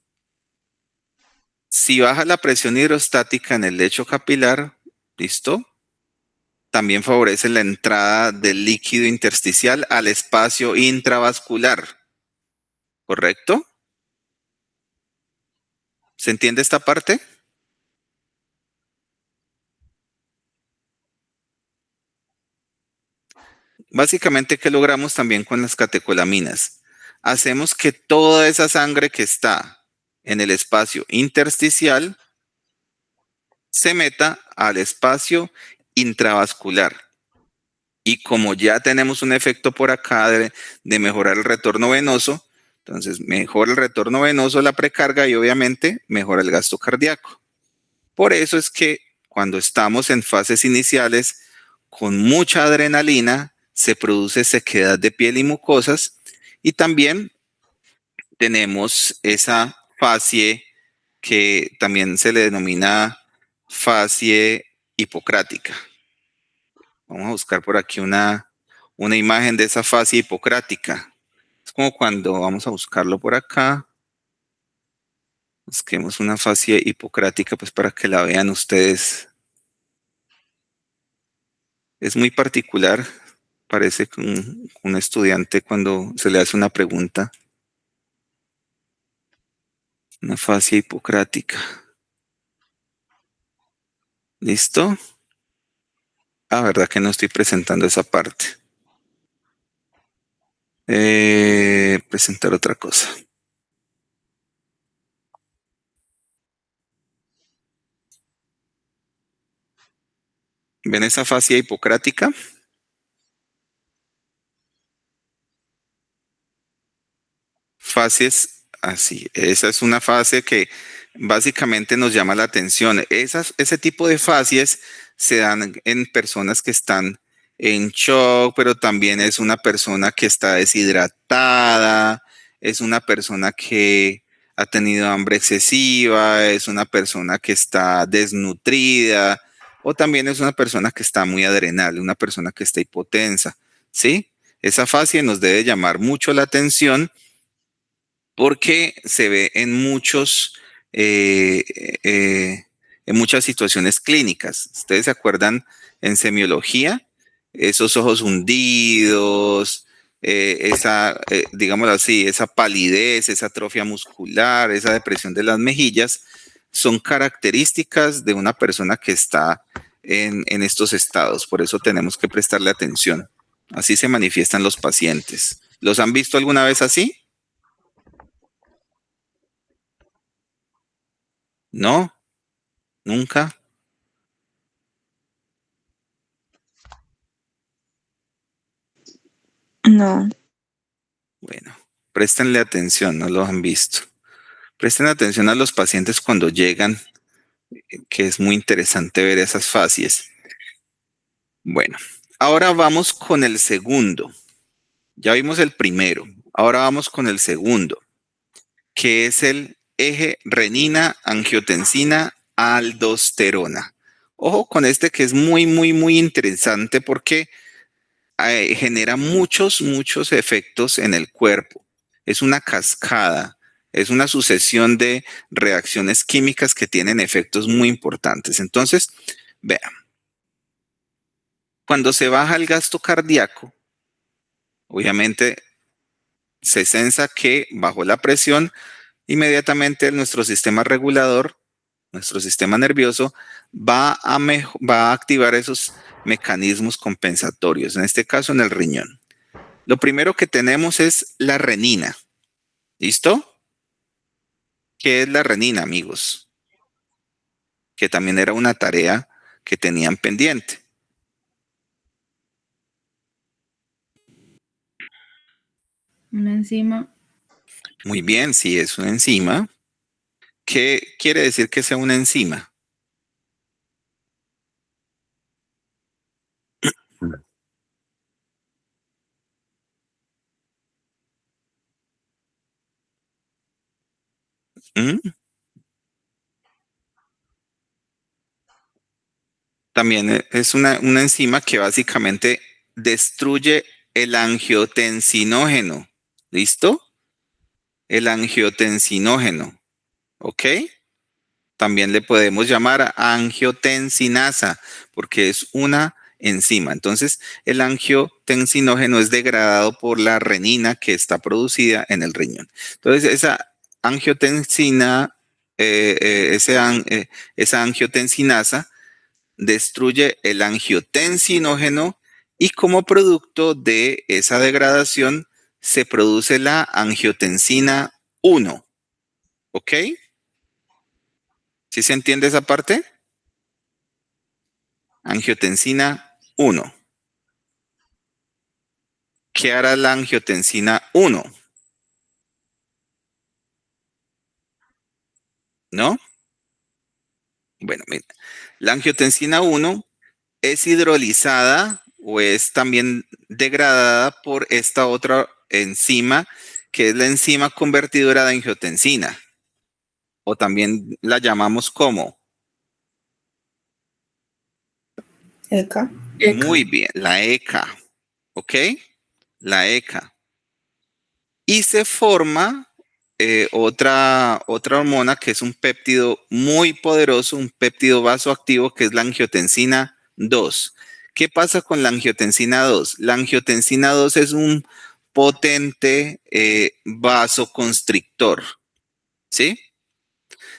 Si baja la presión hidrostática en el lecho capilar, ¿listo? También favorece la entrada del líquido intersticial al espacio intravascular, ¿correcto? ¿Se entiende esta parte? Básicamente, ¿qué logramos también con las catecolaminas? Hacemos que toda esa sangre que está en el espacio intersticial se meta al espacio intravascular. Y como ya tenemos un efecto por acá de mejorar el retorno venoso, entonces mejora el retorno venoso, la precarga y obviamente mejora el gasto cardíaco. Por eso es que cuando estamos en fases iniciales con mucha adrenalina, se produce sequedad de piel y mucosas y también tenemos esa fase que también se le denomina fase hipocrática. Vamos a buscar por aquí una imagen de esa fase hipocrática. Es como cuando vamos a buscarlo por acá. Busquemos una fase hipocrática pues para que la vean ustedes. Es muy particular. Parece que un estudiante cuando se le hace una pregunta. Una fase hipocrática. ¿Listo? Ah, verdad que no estoy presentando esa parte. Presentar otra cosa. ¿Ven esa fase hipocrática? Fases así. Esa es una fase que básicamente nos llama la atención. Ese tipo de fases se dan en personas que están en shock, pero también es una persona que está deshidratada, es una persona que ha tenido hambre excesiva, es una persona que está desnutrida, o también es una persona que está muy adrenal, una persona que está hipotensa, ¿sí? Esa fase nos debe llamar mucho la atención porque se ve eh, eh, en muchas situaciones clínicas. ¿Ustedes se acuerdan en semiología? Esos ojos hundidos, digámoslo así, esa palidez, esa atrofia muscular, esa depresión de las mejillas, son características de una persona que está en estos estados. Por eso tenemos que prestarle atención. Así se manifiestan los pacientes. ¿Los han visto alguna vez así? ¿No? ¿Nunca? No. Bueno, préstenle atención, no los han visto. Presten atención a los pacientes cuando llegan, que es muy interesante ver esas facies. Bueno, ahora vamos con el segundo. Ya vimos el primero, ahora vamos con el segundo, que es el eje renina, angiotensina, aldosterona. Ojo con este que es muy, muy, muy interesante porque genera muchos efectos en el cuerpo. Es una cascada, es una sucesión de reacciones químicas que tienen efectos muy importantes. Entonces, vean, cuando se baja el gasto cardíaco, obviamente se sensa que bajó la presión, inmediatamente nuestro sistema regulador, nuestro sistema nervioso, va a activar esos mecanismos compensatorios, en este caso en el riñón. Lo primero que tenemos es la renina. ¿Listo? ¿Qué es la renina, amigos? Que también era una tarea que tenían pendiente. Una enzima. Muy bien, sí, es una enzima. ¿Qué quiere decir que sea una enzima? ¿Mm? También es una enzima que básicamente destruye el angiotensinógeno. ¿Listo? El angiotensinógeno. ¿Ok? También le podemos llamar angiotensinasa porque es una enzima. Entonces, el angiotensinógeno es degradado por la renina que está producida en el riñón. Entonces, esa angiotensina, esa angiotensinasa destruye el angiotensinógeno y como producto de esa degradación se produce la angiotensina 1. ¿Ok? ¿Sí se entiende esa parte? Angiotensina 1. ¿Qué hará la angiotensina 1? ¿No? Bueno, mira, la angiotensina 1 es hidrolizada o es también degradada por esta otra enzima, que es la enzima convertidora de angiotensina, o también la llamamos como. ECA. Muy bien, la ECA, ¿ok? La ECA. Y se forma otra hormona que es un péptido muy poderoso, un péptido vasoactivo que es la angiotensina 2. ¿Qué pasa con la angiotensina 2? La angiotensina 2 es un potente vasoconstrictor, ¿sí?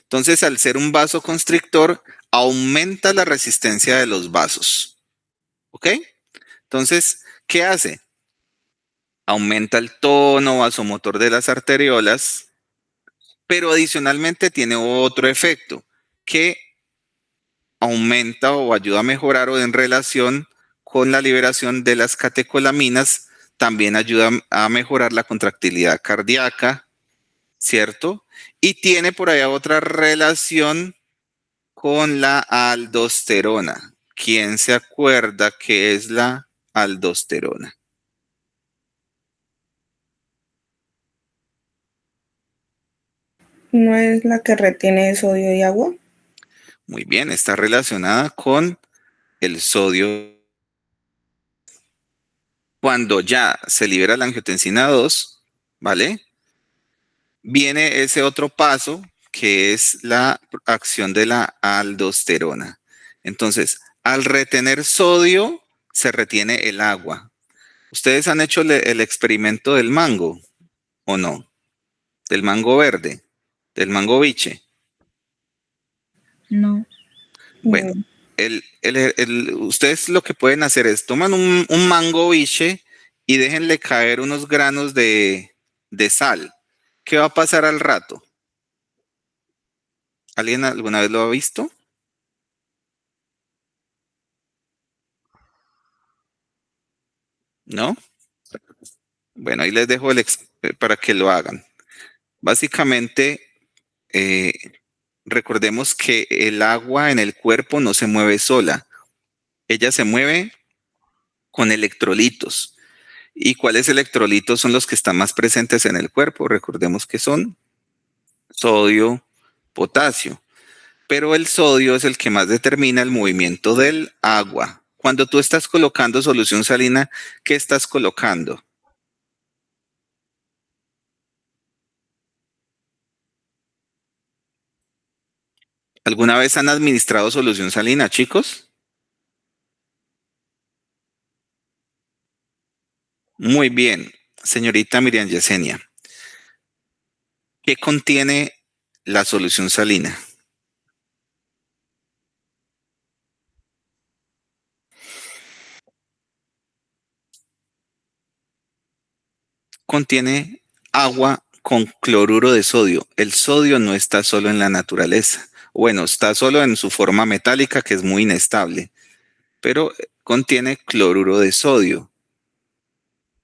Entonces, al ser un vasoconstrictor, aumenta la resistencia de los vasos, ¿ok? Entonces, ¿qué hace? Aumenta el tono vasomotor de las arteriolas, pero adicionalmente tiene otro efecto que aumenta o ayuda a mejorar o en relación con la liberación de las catecolaminas, también ayuda a mejorar la contractilidad cardíaca, ¿cierto? Y tiene por allá otra relación con la aldosterona. ¿Quién se acuerda qué es la aldosterona? ¿No es la que retiene sodio y agua? Muy bien, está relacionada con el sodio. Cuando ya se libera la angiotensina 2, ¿vale? Viene ese otro paso que es la acción de la aldosterona. Entonces, al retener sodio, se retiene el agua. ¿Ustedes han hecho el experimento del mango o no? Del mango verde, del mango biche. No. Bueno, Ustedes lo que pueden hacer es toman un mango biche y déjenle caer unos granos de sal. ¿Qué va a pasar al rato? ¿Alguien alguna vez lo ha visto? ¿No? Bueno, ahí les dejo para que lo hagan. Básicamente, eh, recordemos que el agua en el cuerpo no se mueve sola. Ella se mueve con electrolitos. ¿Y cuáles electrolitos son los que están más presentes en el cuerpo? Recordemos que son sodio, potasio. Pero el sodio es el que más determina el movimiento del agua. Cuando tú estás colocando solución salina, ¿qué estás colocando? ¿Alguna vez han administrado solución salina, chicos? Muy bien, señorita Miriam Yesenia. ¿Qué contiene la solución salina? Contiene agua con cloruro de sodio. El sodio no está solo en la naturaleza. Bueno, está solo en su forma metálica, que es muy inestable, pero contiene cloruro de sodio.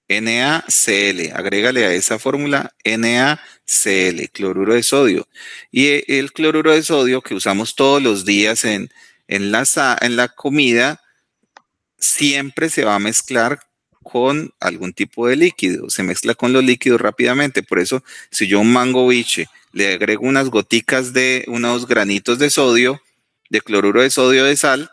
NaCl, agrégale a esa fórmula NaCl, cloruro de sodio. Y el cloruro de sodio que usamos todos los días en la comida siempre se va a mezclar con algún tipo de líquido, se mezcla con los líquidos rápidamente. Por eso, si yo a un mango biche le agrego unas goticas de unos granitos de sodio, de cloruro de sodio de sal,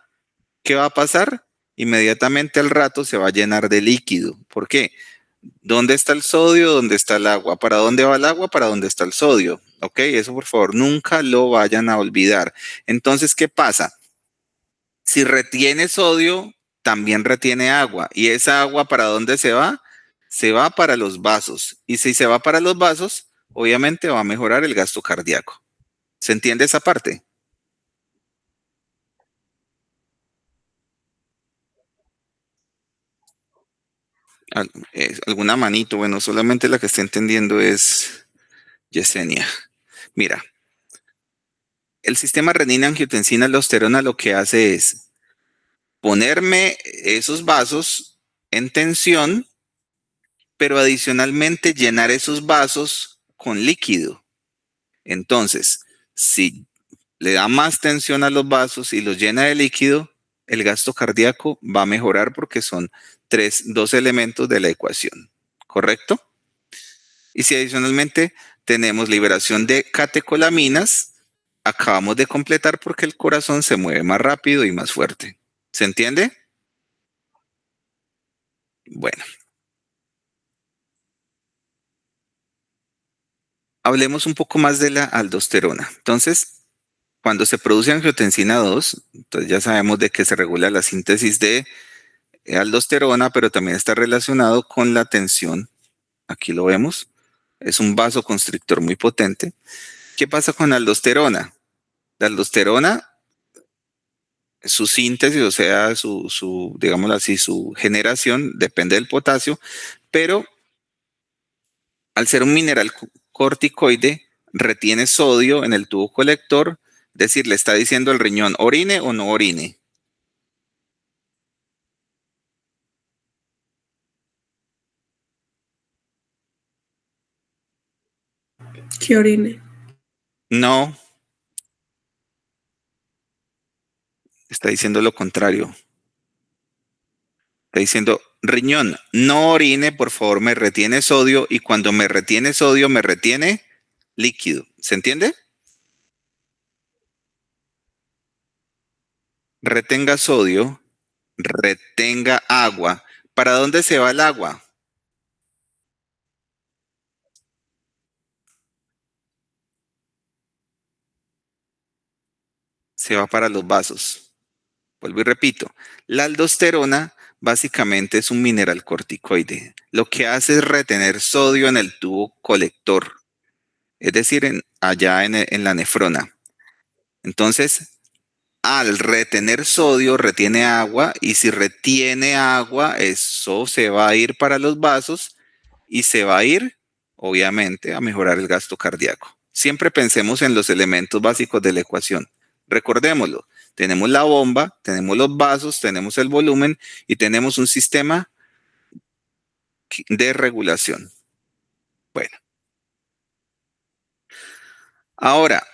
¿qué va a pasar? Inmediatamente al rato se va a llenar de líquido. ¿Por qué? ¿Dónde está el sodio? ¿Dónde está el agua? ¿Para dónde va el agua? ¿Para dónde está el sodio? ¿Ok? Eso por favor nunca lo vayan a olvidar. Entonces, ¿qué pasa? Si retiene sodio, también retiene agua. ¿Y esa agua para dónde se va? Se va para los vasos. Y si se va para los vasos, obviamente va a mejorar el gasto cardíaco. ¿Se entiende esa parte? ¿Alguna manito? Bueno, solamente la que está entendiendo es Yesenia. Mira, el sistema renina-angiotensina-aldosterona lo que hace es ponerme esos vasos en tensión, pero adicionalmente llenar esos vasos con líquido. Entonces, si le da más tensión a los vasos y los llena de líquido, el gasto cardíaco va a mejorar porque son dos elementos de la ecuación, ¿correcto? Y si adicionalmente tenemos liberación de catecolaminas, acabamos de completar porque el corazón se mueve más rápido y más fuerte. ¿Se entiende? Bueno. Hablemos un poco más de la aldosterona. Entonces, cuando se produce angiotensina 2, entonces ya sabemos de que se regula la síntesis de aldosterona, pero también está relacionado con la tensión. Aquí lo vemos. Es un vasoconstrictor muy potente. ¿Qué pasa con aldosterona? La aldosterona, su síntesis, o sea, digámoslo así, su generación depende del potasio, pero al ser un mineral corticoide, retiene sodio en el tubo colector, es decir, le está diciendo al riñón, orine o no orine. Que orine. No, está diciendo lo contrario. Está diciendo, riñón, no orine, por favor, me retiene sodio y cuando me retiene sodio, me retiene líquido. ¿Se entiende? Retenga sodio, retenga agua. ¿Para dónde se va el agua? Se va para los vasos. Vuelvo y repito, la aldosterona básicamente es un mineral corticoide. Lo que hace es retener sodio en el tubo colector, es decir, allá en la nefrona. Entonces, al retener sodio retiene agua y si retiene agua, eso se va a ir para los vasos y se va a ir, obviamente, a mejorar el gasto cardíaco. Siempre pensemos en los elementos básicos de la ecuación. Recordémoslo, tenemos la bomba, tenemos los vasos, tenemos el volumen y tenemos un sistema de regulación. Bueno. Ahora,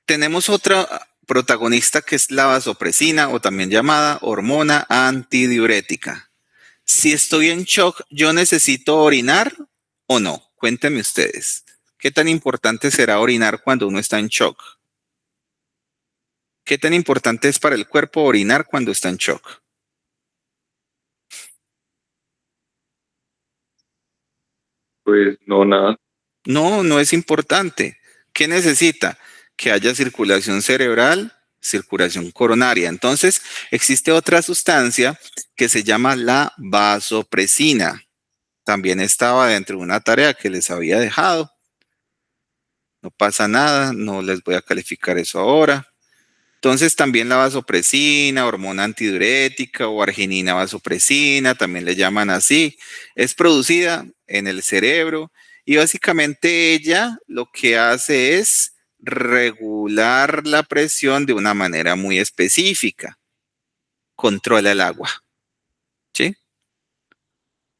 tenemos otra protagonista que es la vasopresina o también llamada hormona antidiurética. Si estoy en shock, ¿yo necesito orinar o no? Cuéntenme ustedes. ¿Qué tan importante será orinar cuando uno está en shock? ¿Qué tan importante es para el cuerpo orinar cuando está en shock? Pues no, nada. No, no es importante. ¿Qué necesita? Que haya circulación cerebral, circulación coronaria. Entonces, existe otra sustancia que se llama la vasopresina. También estaba dentro de una tarea que les había dejado. No pasa nada, no les voy a calificar eso ahora. Entonces también la vasopresina, hormona antidiurética o arginina vasopresina, también le llaman así, es producida en el cerebro y básicamente ella lo que hace es regular la presión de una manera muy específica. Controla el agua. ¿Sí?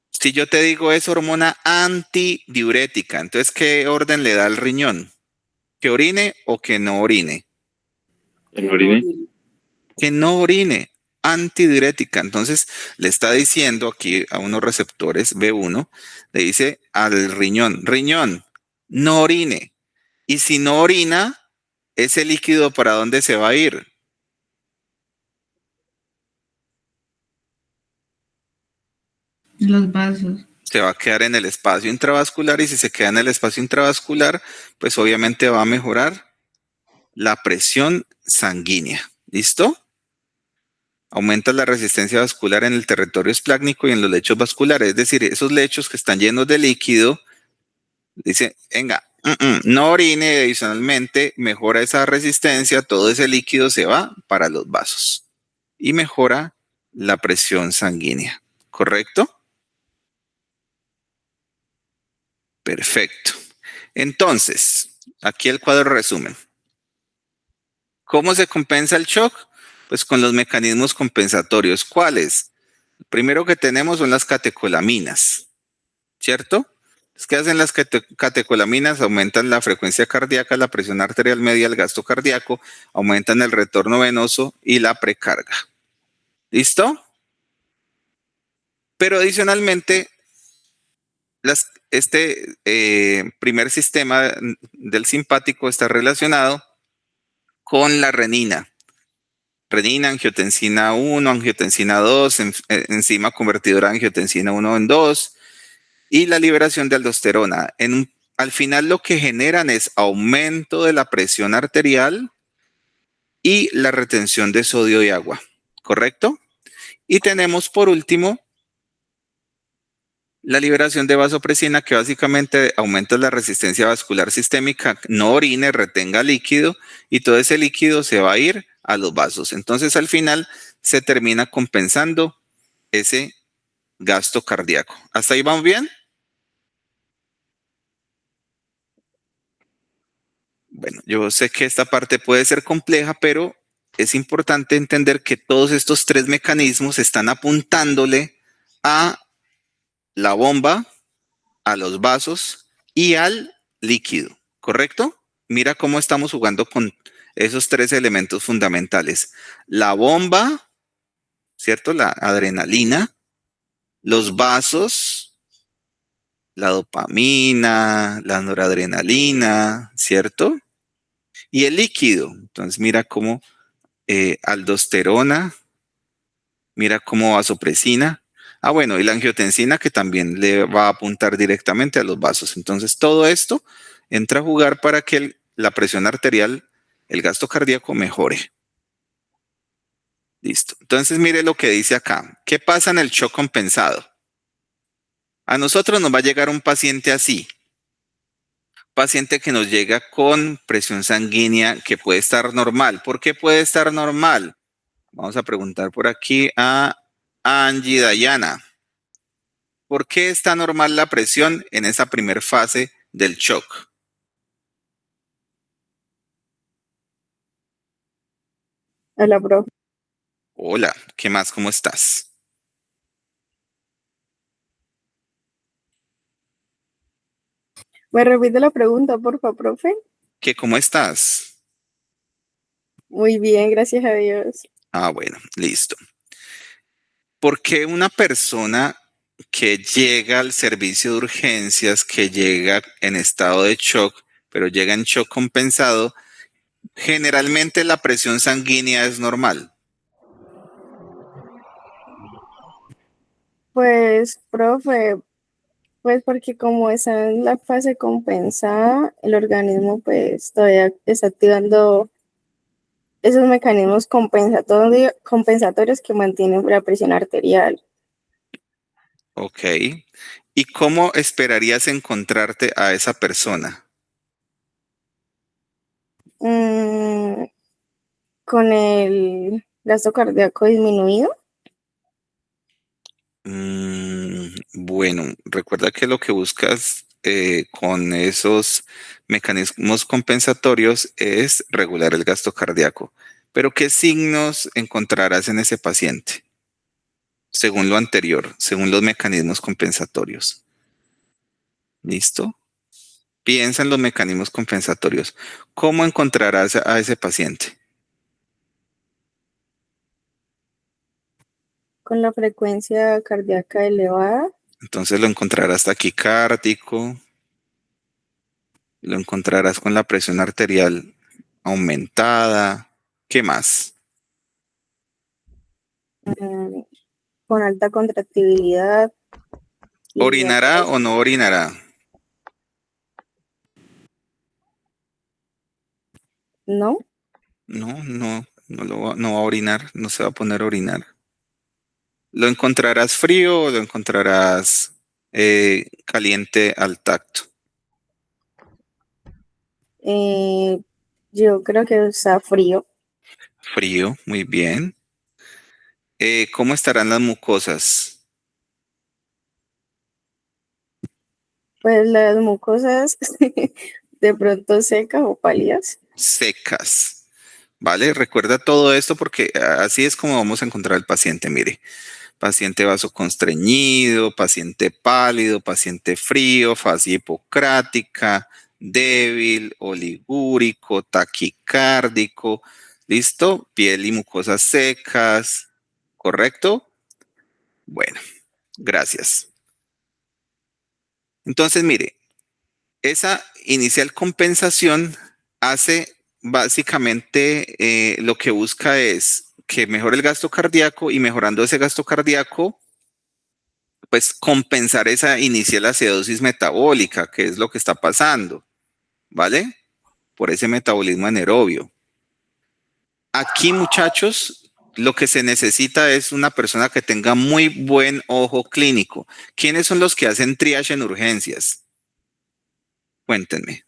Si yo te digo es hormona antidiurética, entonces ¿qué orden le da al riñón? ¿Que orine o que no orine? En orine. Que no orine, antidiurética. Entonces le está diciendo aquí a unos receptores B1, le dice al riñón, riñón, no orine. Y si no orina, ese líquido ¿para dónde se va a ir? Los vasos. Se va a quedar en el espacio intravascular y si se queda en el espacio intravascular, pues obviamente va a mejorar la presión sanguínea. ¿Listo? Aumenta la resistencia vascular en el territorio esplácnico y en los lechos vasculares, es decir, esos lechos que están llenos de líquido, dice, venga, no orine, adicionalmente mejora esa resistencia, todo ese líquido se va para los vasos y mejora la presión sanguínea, ¿correcto? Perfecto. Entonces, aquí el cuadro resumen. ¿Cómo se compensa el shock? Pues con los mecanismos compensatorios. ¿Cuáles? El primero que tenemos son las catecolaminas, ¿cierto? ¿Qué hacen las catecolaminas? Aumentan la frecuencia cardíaca, la presión arterial media, el gasto cardíaco, aumentan el retorno venoso y la precarga. ¿Listo? Pero adicionalmente, este primer sistema del simpático está relacionado con la renina. Renina, angiotensina 1, angiotensina 2, enzima convertidora de angiotensina 1 en 2 y la liberación de aldosterona. Al final lo que generan es aumento de la presión arterial y la retención de sodio y agua, ¿correcto? Y tenemos por último la liberación de vasopresina que básicamente aumenta la resistencia vascular sistémica, no orine, retenga líquido y todo ese líquido se va a ir a los vasos. Entonces al final se termina compensando ese gasto cardíaco. ¿Hasta ahí vamos bien? Bueno, yo sé que esta parte puede ser compleja, pero es importante entender que todos estos tres mecanismos están apuntándole a la bomba, a los vasos y al líquido, ¿correcto? Mira cómo estamos jugando con esos tres elementos fundamentales. La bomba, ¿cierto? La adrenalina, los vasos, la dopamina, la noradrenalina, ¿cierto? Y el líquido. Entonces mira cómo aldosterona, mira cómo vasopresina. Ah, bueno, y la angiotensina que también le va a apuntar directamente a los vasos. Entonces todo esto entra a jugar para que la presión arterial, el gasto cardíaco mejore. Listo. Entonces mire lo que dice acá. ¿Qué pasa en el shock compensado? A nosotros nos va a llegar un paciente así, paciente que nos llega con presión sanguínea que puede estar normal. ¿Por qué puede estar normal? Vamos a preguntar por aquí a Angie Dayana. ¿Por qué está normal la presión en esa primera fase del shock? Hola, profe. Hola, ¿qué más? ¿Cómo estás? ¿Me repite la pregunta, por favor, profe? ¿Cómo estás? Muy bien, gracias a Dios. Bueno, listo. ¿Por qué una persona que llega al servicio de urgencias, que llega en estado de shock, pero llega en shock compensado, generalmente la presión sanguínea es normal? Pues, profe, pues porque como está en la fase compensada, el organismo pues todavía está activando esos mecanismos compensatorios que mantienen la presión arterial. Ok. ¿Y cómo esperarías encontrarte a esa persona? Mm, con el gasto cardíaco disminuido. Bueno, recuerda que lo que buscas con esos mecanismos compensatorios es regular el gasto cardíaco. Pero ¿qué signos encontrarás en ese paciente? Según lo anterior, según los mecanismos compensatorios. ¿Listo? Piensa en los mecanismos compensatorios. ¿Cómo encontrarás a ese paciente? Con la frecuencia cardíaca elevada. Entonces lo encontrarás taquicárdico, lo encontrarás con la presión arterial aumentada. ¿Qué más? mm, con alta contractibilidad. Y ¿Orinará o no orinará? no, No va a orinar, no se va a poner a orinar. ¿Lo encontrarás frío o lo encontrarás caliente al tacto? yo creo que está frío. Frío, muy bien. ¿Cómo estarán las mucosas? Pues las mucosas de pronto secas o pálidas. Secas. ¿Vale? Recuerda todo esto porque así es como vamos a encontrar al paciente. Mire, paciente vasoconstreñido, paciente pálido, paciente frío, fase hipocrática, débil, oligúrico, taquicárdico. ¿Listo? Piel y mucosas secas. ¿Correcto? Bueno, gracias. Entonces, mire, esa inicial compensación hace básicamente lo que busca es que mejore el gasto cardíaco y mejorando ese gasto cardíaco, pues compensar esa inicial acidosis metabólica, que es lo que está pasando, ¿vale? Por ese metabolismo anaerobio. Aquí, muchachos, lo que se necesita es una persona que tenga muy buen ojo clínico. ¿Quiénes son los que hacen triage en urgencias? Cuéntenme.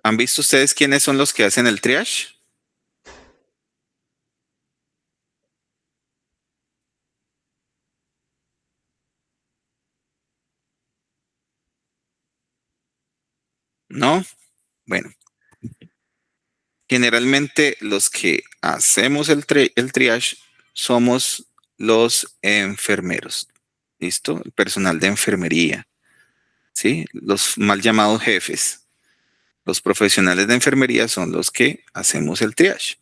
¿Han visto ustedes quiénes son los que hacen el triage? ¿No? Bueno, generalmente los que hacemos el triage somos los enfermeros, ¿listo? El personal de enfermería, ¿sí? Los mal llamados jefes. Los profesionales de enfermería son los que hacemos el triage.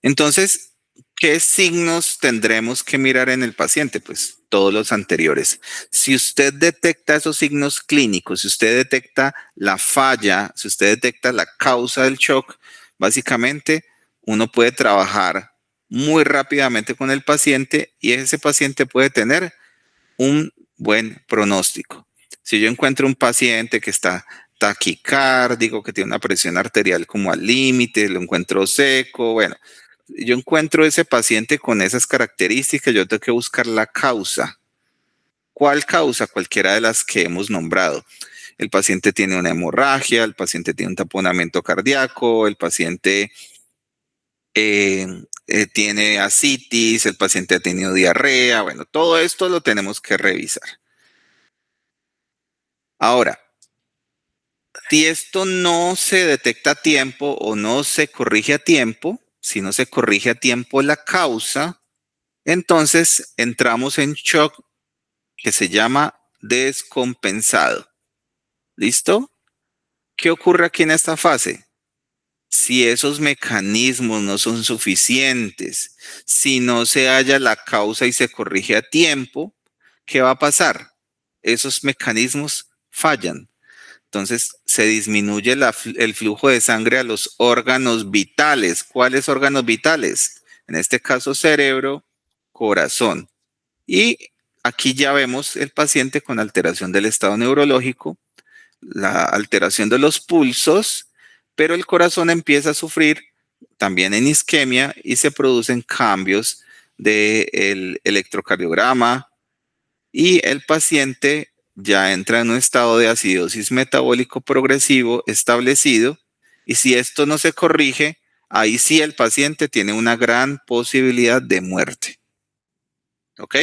Entonces, ¿qué signos tendremos que mirar en el paciente? Pues todos los anteriores. Si usted detecta esos signos clínicos, si usted detecta la falla, si usted detecta la causa del shock, básicamente uno puede trabajar muy rápidamente con el paciente y ese paciente puede tener un buen pronóstico. Si yo encuentro un paciente que está taquicárdico, que tiene una presión arterial como al límite, lo encuentro seco, bueno, yo encuentro ese paciente con esas características, yo tengo que buscar la causa. ¿Cuál causa? Cualquiera de las que hemos nombrado. El paciente tiene una hemorragia, el paciente tiene un taponamiento cardíaco, el paciente tiene ascitis, el paciente ha tenido diarrea. Bueno, todo esto lo tenemos que revisar. Ahora, si esto no se detecta a tiempo o no se corrige a tiempo, si no se corrige a tiempo la causa, entonces entramos en shock que se llama descompensado. ¿Listo? ¿Qué ocurre aquí en esta fase? Si esos mecanismos no son suficientes, si no se halla la causa y se corrige a tiempo, ¿qué va a pasar? Esos mecanismos fallan. Entonces se disminuye el flujo de sangre a los órganos vitales. ¿Cuáles órganos vitales? En este caso, cerebro, corazón. Y aquí ya vemos el paciente con alteración del estado neurológico, la alteración de los pulsos, pero el corazón empieza a sufrir también en isquemia y se producen cambios del electrocardiograma y el paciente ya entra en un estado de acidosis metabólico progresivo establecido y si esto no se corrige, ahí sí el paciente tiene una gran posibilidad de muerte. ¿Ok?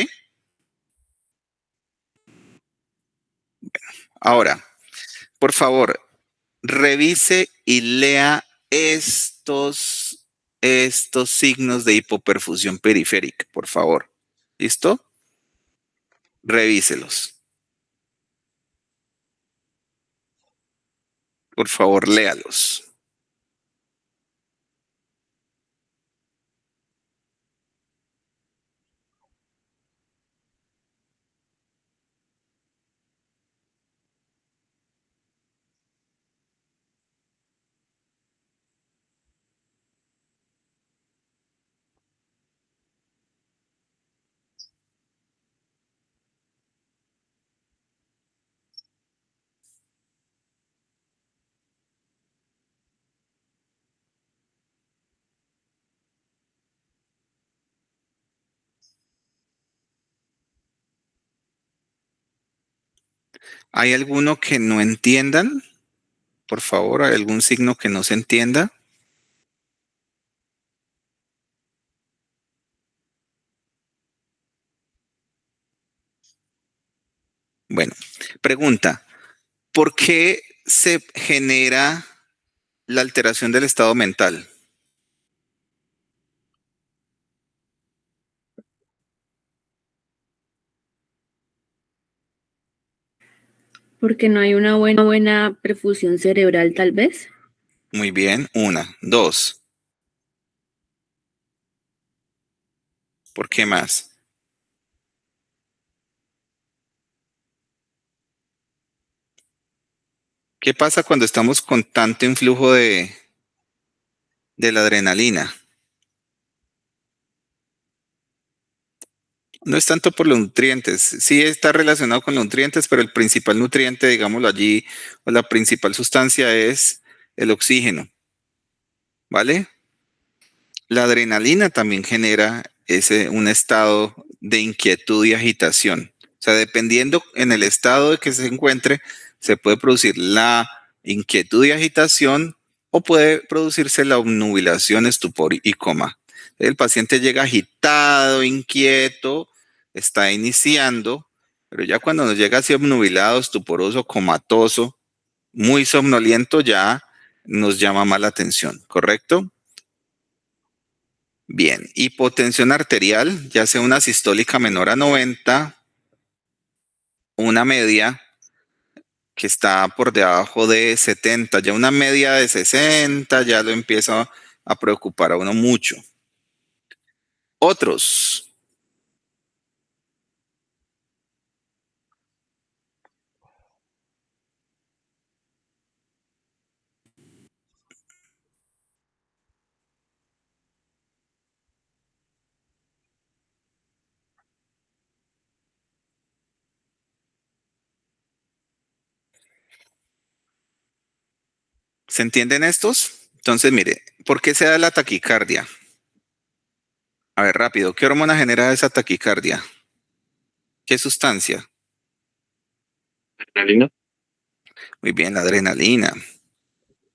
Ahora, por favor, revise y lea estos signos de hipoperfusión periférica, por favor. ¿Listo? Revíselos. Por favor, léalos. ¿Hay alguno que no entiendan? Por favor, ¿hay algún signo que no se entienda? Bueno, pregunta, ¿por qué se genera la alteración del estado mental? Porque no hay una buena perfusión cerebral, tal vez. Muy bien, una. Dos, ¿por qué más? ¿Qué pasa cuando estamos con tanto influjo de la adrenalina? No es tanto por los nutrientes, sí está relacionado con los nutrientes, pero el principal nutriente, digámoslo allí, o la principal sustancia es el oxígeno, ¿vale? La adrenalina también genera un estado de inquietud y agitación. O sea, dependiendo en el estado de que se encuentre, se puede producir la inquietud y agitación o puede producirse la obnubilación, estupor y coma. El paciente llega agitado, inquieto, está iniciando, pero ya cuando nos llega así obnubilado, estuporoso, comatoso, muy somnoliento, ya nos llama más la atención, ¿correcto? Bien, hipotensión arterial, ya sea una sistólica menor a 90, una media que está por debajo de 70, ya una media de 60, ya lo empieza a preocupar a uno mucho. Otros, ¿se entienden estos? Entonces, mire, ¿por qué se da la taquicardia? A ver, rápido. ¿Qué hormona genera esa taquicardia? ¿Qué sustancia? Adrenalina. Muy bien, la adrenalina.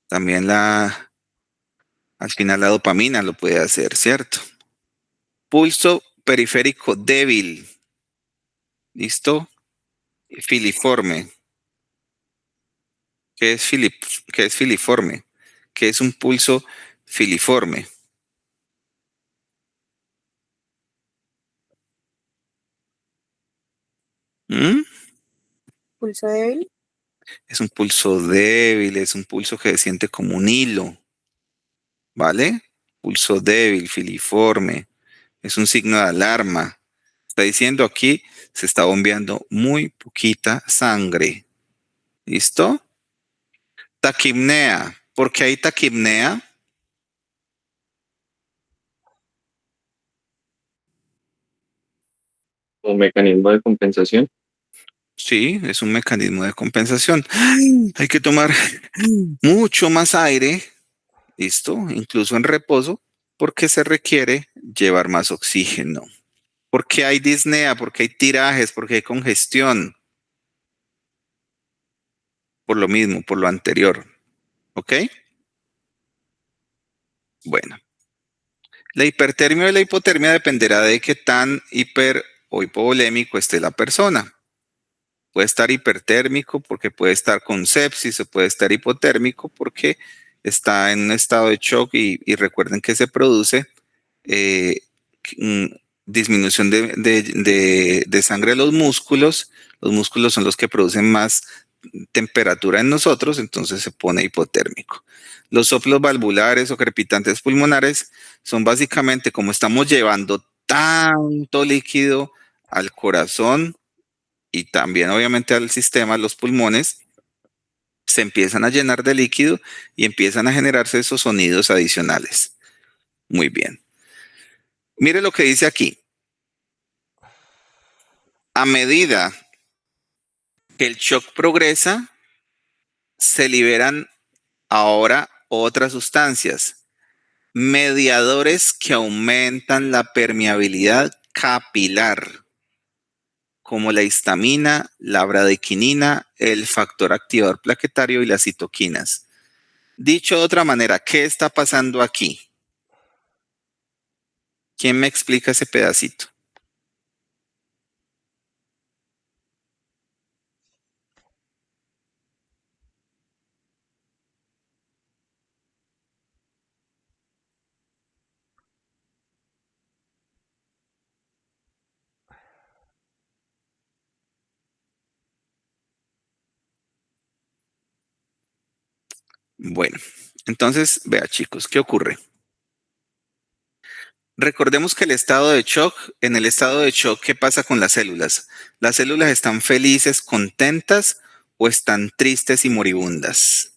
También al final la dopamina lo puede hacer, ¿cierto? Pulso periférico débil. ¿Listo? Filiforme. ¿Qué es, qué es filiforme? ¿Qué es un pulso filiforme? ¿Mm? Pulso débil. Es un pulso débil, es un pulso que se siente como un hilo, ¿vale? Pulso débil, filiforme, es un signo de alarma. Está diciendo aquí, se está bombeando muy poquita sangre. ¿Listo? Taquipnea. ¿Por qué hay taquipnea? Como mecanismo de compensación. Sí, es un mecanismo de compensación. Hay que tomar mucho más aire, ¿listo? Incluso en reposo, porque se requiere llevar más oxígeno. ¿Por qué hay disnea? ¿Por qué hay tirajes? ¿Por qué hay congestión? Por lo mismo, por lo anterior. ¿Ok? Bueno, la hipertermia y la hipotermia dependerá de qué tan hiper o hipovolémico esté la persona. Puede estar hipertérmico porque puede estar con sepsis o puede estar hipotérmico porque está en un estado de shock y recuerden que se produce eh, disminución de sangre de los músculos. Los músculos son los que producen más temperatura en nosotros, entonces se pone hipotérmico. Los soplos valvulares o crepitantes pulmonares son básicamente como estamos llevando tanto líquido al corazón y también obviamente al sistema, los pulmones, se empiezan a llenar de líquido y empiezan a generarse esos sonidos adicionales. Muy bien. Mire lo que dice aquí. A medida que el shock progresa, se liberan ahora otras sustancias, mediadores que aumentan la permeabilidad capilar, como la histamina, la bradequinina, el factor activador plaquetario y las citoquinas. Dicho de otra manera, ¿qué está pasando aquí? ¿Quién me explica ese pedacito? Bueno, entonces, vea chicos, ¿qué ocurre? Recordemos que en el estado de shock, ¿qué pasa con las células? ¿Las células están felices, contentas o están tristes y moribundas?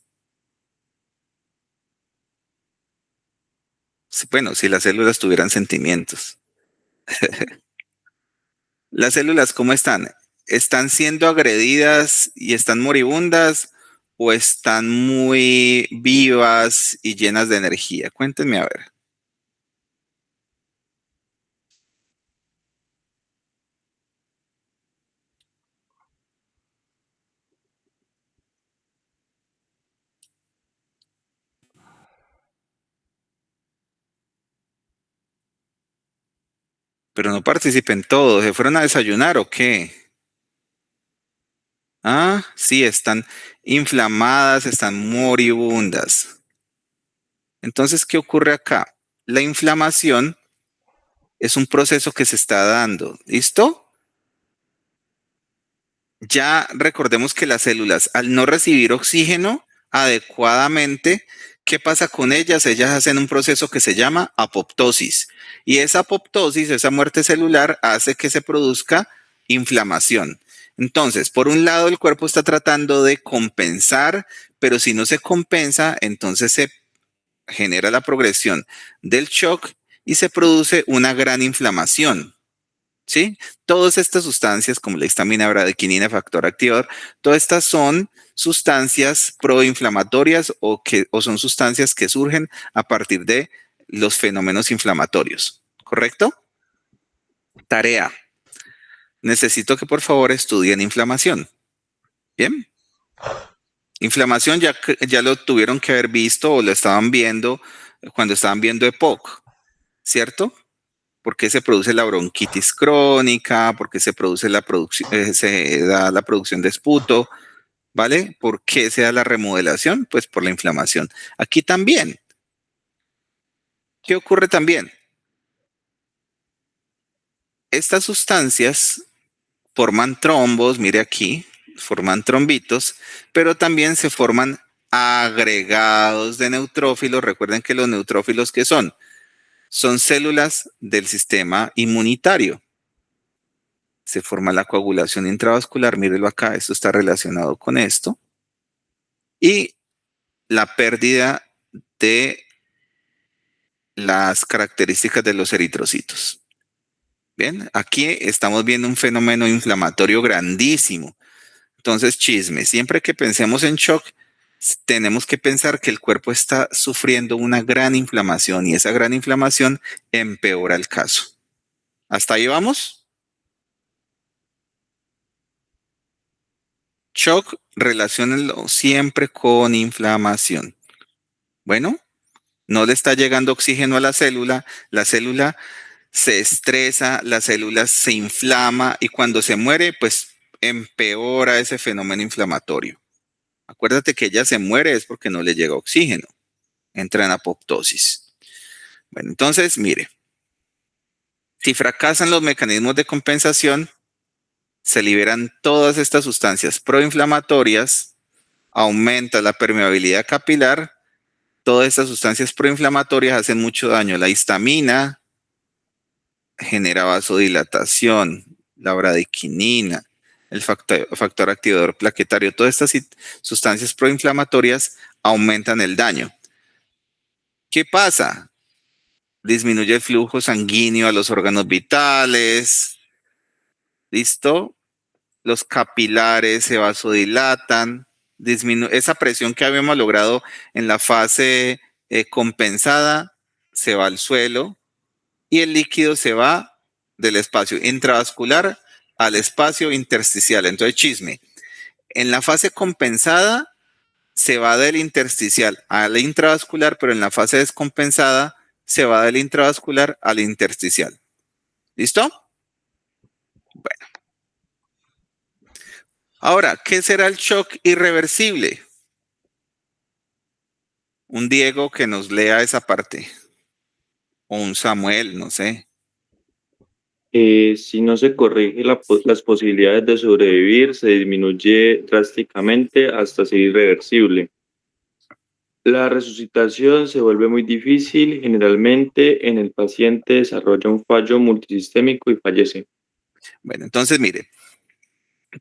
Bueno, si las células tuvieran sentimientos. ¿Las células cómo están? ¿Están siendo agredidas y están moribundas o están muy vivas y llenas de energía? Cuéntenme a ver. Pero no participen todos. ¿Se fueron a desayunar o qué? Ah, sí, están inflamadas, están moribundas. Entonces, ¿qué ocurre acá? La inflamación es un proceso que se está dando. ¿Listo? Ya recordemos que las células, al no recibir oxígeno adecuadamente, ¿qué pasa con ellas? Ellas hacen un proceso que se llama apoptosis. Y esa apoptosis, esa muerte celular, hace que se produzca inflamación. Entonces, por un lado, el cuerpo está tratando de compensar, pero si no se compensa, entonces se genera la progresión del shock y se produce una gran inflamación. ¿Sí? Todas estas sustancias, como la histamina, bradequinina, factor activador, todas estas son sustancias proinflamatorias o son sustancias que surgen a partir de los fenómenos inflamatorios. ¿correcto? Tarea. Necesito que por favor estudien inflamación. Bien. Inflamación ya lo tuvieron que haber visto o lo estaban viendo cuando estaban viendo EPOC, ¿cierto? ¿Por qué se produce la bronquitis crónica? ¿Por qué se produce se da la producción de esputo? ¿Vale? ¿Por qué se da la remodelación? Pues por la inflamación. Aquí también. ¿Qué ocurre también? Estas sustancias forman trombos, mire aquí, forman trombitos, pero también se forman agregados de neutrófilos. Recuerden que los neutrófilos, ¿qué son? Son células del sistema inmunitario. Se forma la coagulación intravascular, mírelo acá, esto está relacionado con esto. Y la pérdida de las características de los eritrocitos. Bien, aquí estamos viendo un fenómeno inflamatorio grandísimo. Entonces, chisme, siempre que pensemos en shock, tenemos que pensar que el cuerpo está sufriendo una gran inflamación y esa gran inflamación empeora el caso. ¿Hasta ahí vamos? Shock, relaciónenlo siempre con inflamación. Bueno, no le está llegando oxígeno a la célula se estresa, la célula se inflama y cuando se muere, pues empeora ese fenómeno inflamatorio. Acuérdate que ella se muere es porque no le llega oxígeno, entra en apoptosis. Bueno, entonces, mire, si fracasan los mecanismos de compensación, se liberan todas estas sustancias proinflamatorias, aumenta la permeabilidad capilar, todas estas sustancias proinflamatorias hacen mucho daño. La histamina genera vasodilatación, la bradiquinina, el factor activador plaquetario, todas estas sustancias proinflamatorias aumentan el daño. ¿Qué pasa? Disminuye el flujo sanguíneo a los órganos vitales. ¿Listo? Los capilares se vasodilatan. Esa presión que habíamos logrado en la fase compensada se va al suelo y el líquido se va del espacio intravascular al espacio intersticial. Entonces, chisme. En la fase compensada se va del intersticial al intravascular, pero en la fase descompensada se va del intravascular al intersticial. ¿Listo? Bueno. Ahora, ¿qué será el shock irreversible? Un Diego que nos lea esa parte. O un Samuel, no sé. Si no se corrige las posibilidades de sobrevivir, se disminuye drásticamente hasta ser irreversible. La resucitación se vuelve muy difícil, generalmente en el paciente desarrolla un fallo multisistémico y fallece. Bueno, entonces mire,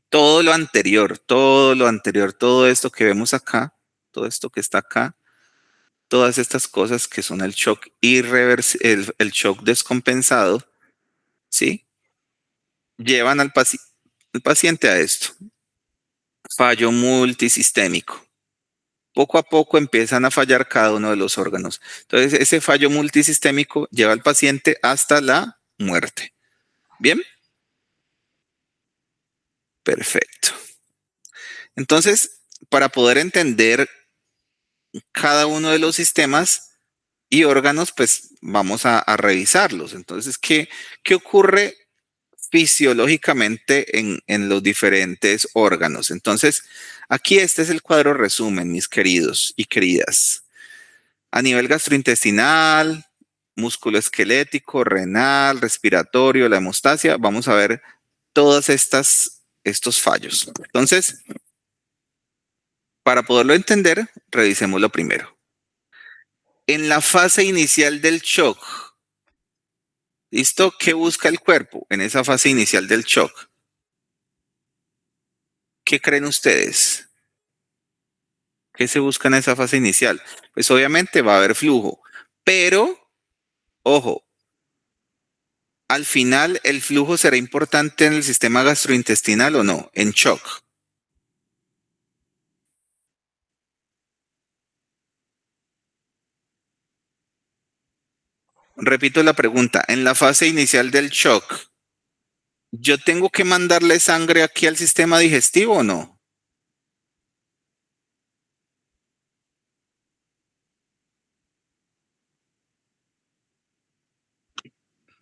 todo lo anterior, todo esto que vemos acá, todo esto que está acá, todas estas cosas que son el shock irreversible, el shock descompensado, ¿sí? Llevan al paciente a esto. Fallo multisistémico. Poco a poco empiezan a fallar cada uno de los órganos. Entonces, ese fallo multisistémico lleva al paciente hasta la muerte. ¿Bien? Perfecto. Entonces, para poder entender cada uno de los sistemas y órganos, pues vamos a revisarlos. Entonces, ¿qué ocurre fisiológicamente en los diferentes órganos? Entonces, aquí este es el cuadro resumen, mis queridos y queridas. A nivel gastrointestinal, músculo esquelético, renal, respiratorio, la hemostasia, vamos a ver todos estos fallos. Entonces, para poderlo entender, revisemos lo primero. En la fase inicial del shock, ¿listo? ¿Qué busca el cuerpo en esa fase inicial del shock? ¿Qué creen ustedes? ¿Qué se busca en esa fase inicial? Pues obviamente va a haber flujo, pero, ojo, al final el flujo será importante en el sistema gastrointestinal o no, en shock. repito la pregunta, en la fase inicial del shock, ¿yo tengo que mandarle sangre aquí al sistema digestivo o no?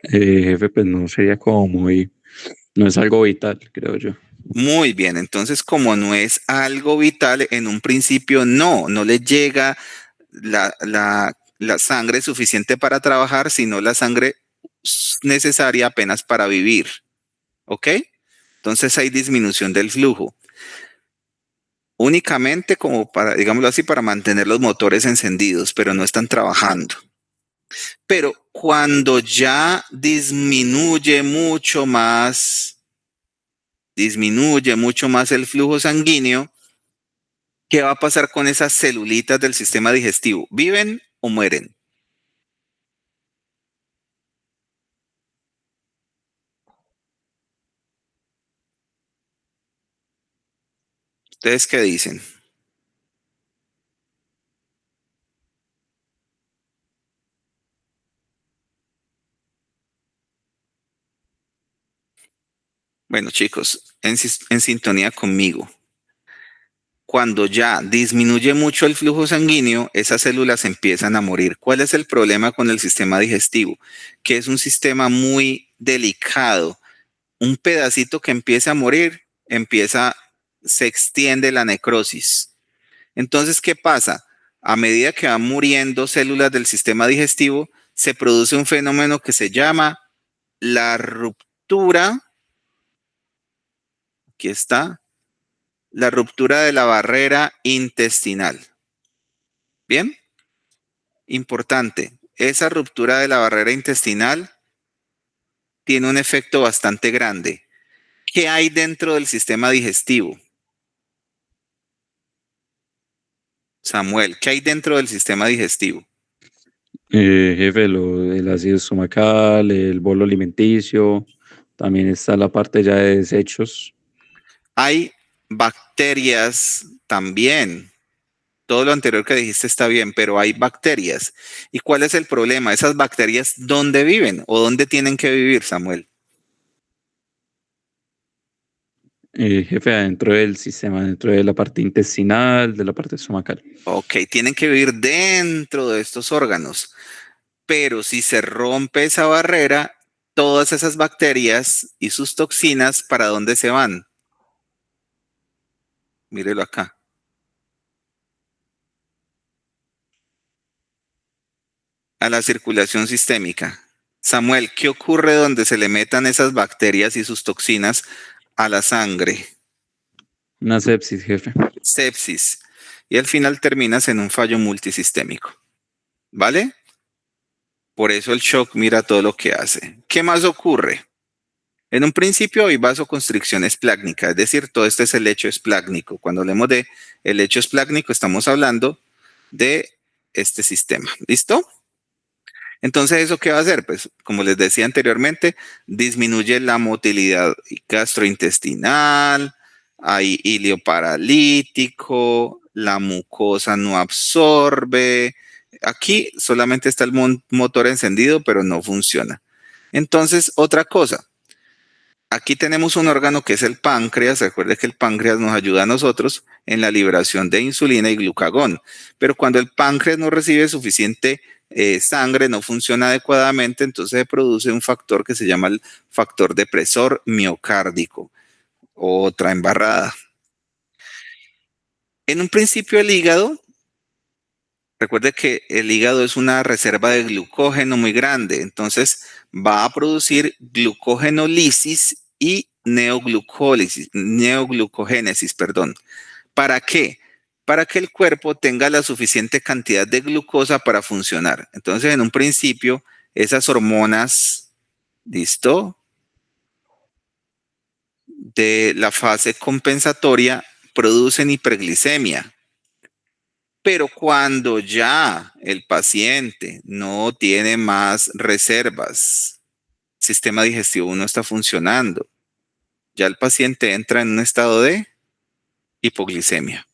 Jefe, pues no sería como muy, no es algo vital, creo yo. Muy bien, entonces como no es algo vital, en un principio no le llega la sangre suficiente para trabajar, sino la sangre necesaria apenas para vivir. ¿Ok? Entonces hay disminución del flujo. Únicamente como para, digámoslo así, para mantener los motores encendidos, pero no están trabajando. Pero cuando ya disminuye mucho más el flujo sanguíneo, ¿qué va a pasar con esas celulitas del sistema digestivo? ¿Viven o mueren? ¿Ustedes qué dicen? Bueno, chicos, en sintonía conmigo. Cuando ya disminuye mucho el flujo sanguíneo, esas células empiezan a morir. ¿Cuál es el problema con el sistema digestivo? Que es un sistema muy delicado. Un pedacito que empieza a morir, se extiende la necrosis. Entonces, ¿qué pasa? A medida que van muriendo células del sistema digestivo, se produce un fenómeno que se llama la ruptura. Aquí está, la ruptura de la barrera intestinal. Bien, importante. Esa ruptura de la barrera intestinal tiene un efecto bastante grande. ¿Qué hay dentro del sistema digestivo? Samuel, ¿qué hay dentro del sistema digestivo? Jefe, el ácido estomacal, el bolo alimenticio, también está la parte ya de desechos. Hay bacterias también. Todo lo anterior que dijiste está bien, pero hay bacterias. ¿Y cuál es el problema? ¿Esas bacterias dónde viven o dónde tienen que vivir, Samuel? Jefe, adentro del sistema, dentro de la parte intestinal, de la parte estomacal. Ok, tienen que vivir dentro de estos órganos. Pero si se rompe esa barrera, todas esas bacterias y sus toxinas, ¿para dónde se van? Mírelo acá. A la circulación sistémica. Samuel, ¿qué ocurre donde se le metan esas bacterias y sus toxinas a la sangre? Una sepsis, jefe. Sepsis. Y al final terminas en un fallo multisistémico. ¿Vale? Por eso el shock mira todo lo que hace. ¿Qué más ocurre? En un principio hay vasoconstricción esplácnica, es decir, todo este es el lecho esplácnico. Cuando hablemos de el lecho esplácnico, estamos hablando de este sistema. ¿Listo? Entonces, ¿eso qué va a hacer? Pues, como les decía anteriormente, disminuye la motilidad gastrointestinal, hay hilio paralítico, la mucosa no absorbe. Aquí solamente está el motor encendido, pero no funciona. Entonces, otra cosa. Aquí tenemos un órgano que es el páncreas. Recuerde que el páncreas nos ayuda a nosotros en la liberación de insulina y glucagón. Pero cuando el páncreas no recibe suficiente sangre, no funciona adecuadamente, entonces se produce un factor que se llama el factor depresor miocárdico. Otra embarrada. En un principio el hígado, recuerde que el hígado es una reserva de glucógeno muy grande, entonces va a producir glucógenolisis y neoglucogénesis, perdón. ¿Para qué? Para que el cuerpo tenga la suficiente cantidad de glucosa para funcionar. Entonces, en un principio, esas hormonas, ¿listo? De la fase compensatoria producen hiperglicemia. Pero cuando ya el paciente no tiene más reservas, el sistema digestivo no está funcionando, ya el paciente entra en un estado de hipoglicemia.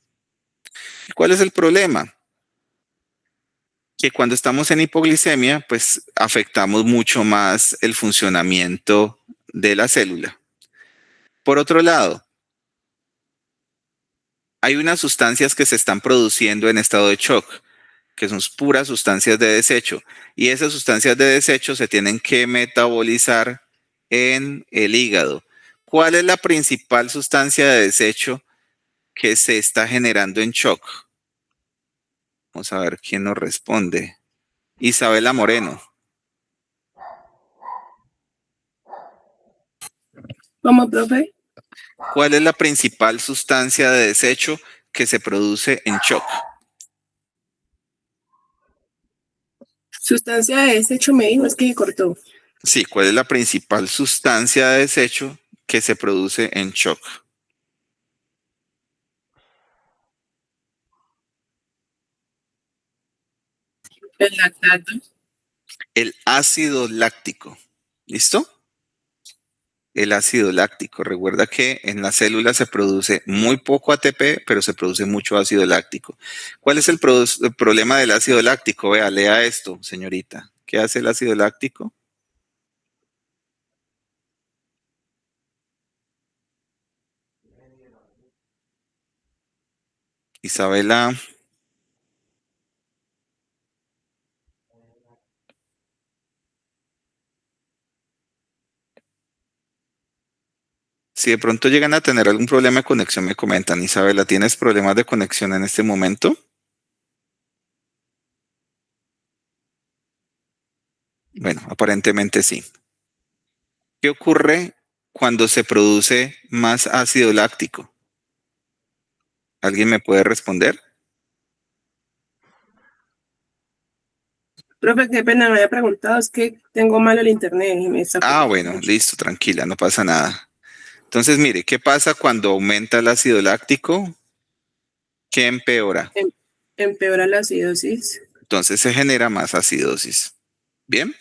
¿Cuál es el problema? que cuando estamos en hipoglicemia, pues afectamos mucho más el funcionamiento de la célula. Por otro lado, hay unas sustancias que se están produciendo en estado de shock, que son puras sustancias de desecho, y esas sustancias de desecho se tienen que metabolizar en el hígado. ¿Cuál es la principal sustancia de desecho que se está generando en shock? Vamos a ver quién nos responde. Isabela Moreno. ¿Cómo, profe? ¿Cuál es la principal sustancia de desecho que se produce en shock? Sustancia de desecho me dijo, es que se cortó. Sí, ¿cuál es la principal sustancia de desecho que se produce en shock? El lactato. El ácido láctico. ¿Listo? El ácido láctico. Recuerda que en las células se produce muy poco ATP, pero se produce mucho ácido láctico. ¿Cuál es el problema del ácido láctico? Vea, lea esto, señorita. ¿Qué hace el ácido láctico? Isabela. Si de pronto llegan a tener algún problema de conexión, me comentan. Isabela, ¿tienes problemas de conexión en este momento? Bueno, aparentemente sí. ¿Qué ocurre cuando se produce más ácido láctico? ¿Alguien me puede responder? Profe, qué pena, me había preguntado, es que tengo mal el internet y me está Bueno, mucho. listo, tranquila, no pasa nada. Entonces, mire, ¿qué pasa cuando aumenta el ácido láctico? ¿Qué empeora? Empeora la acidosis. Entonces se genera más acidosis. ¿Bien?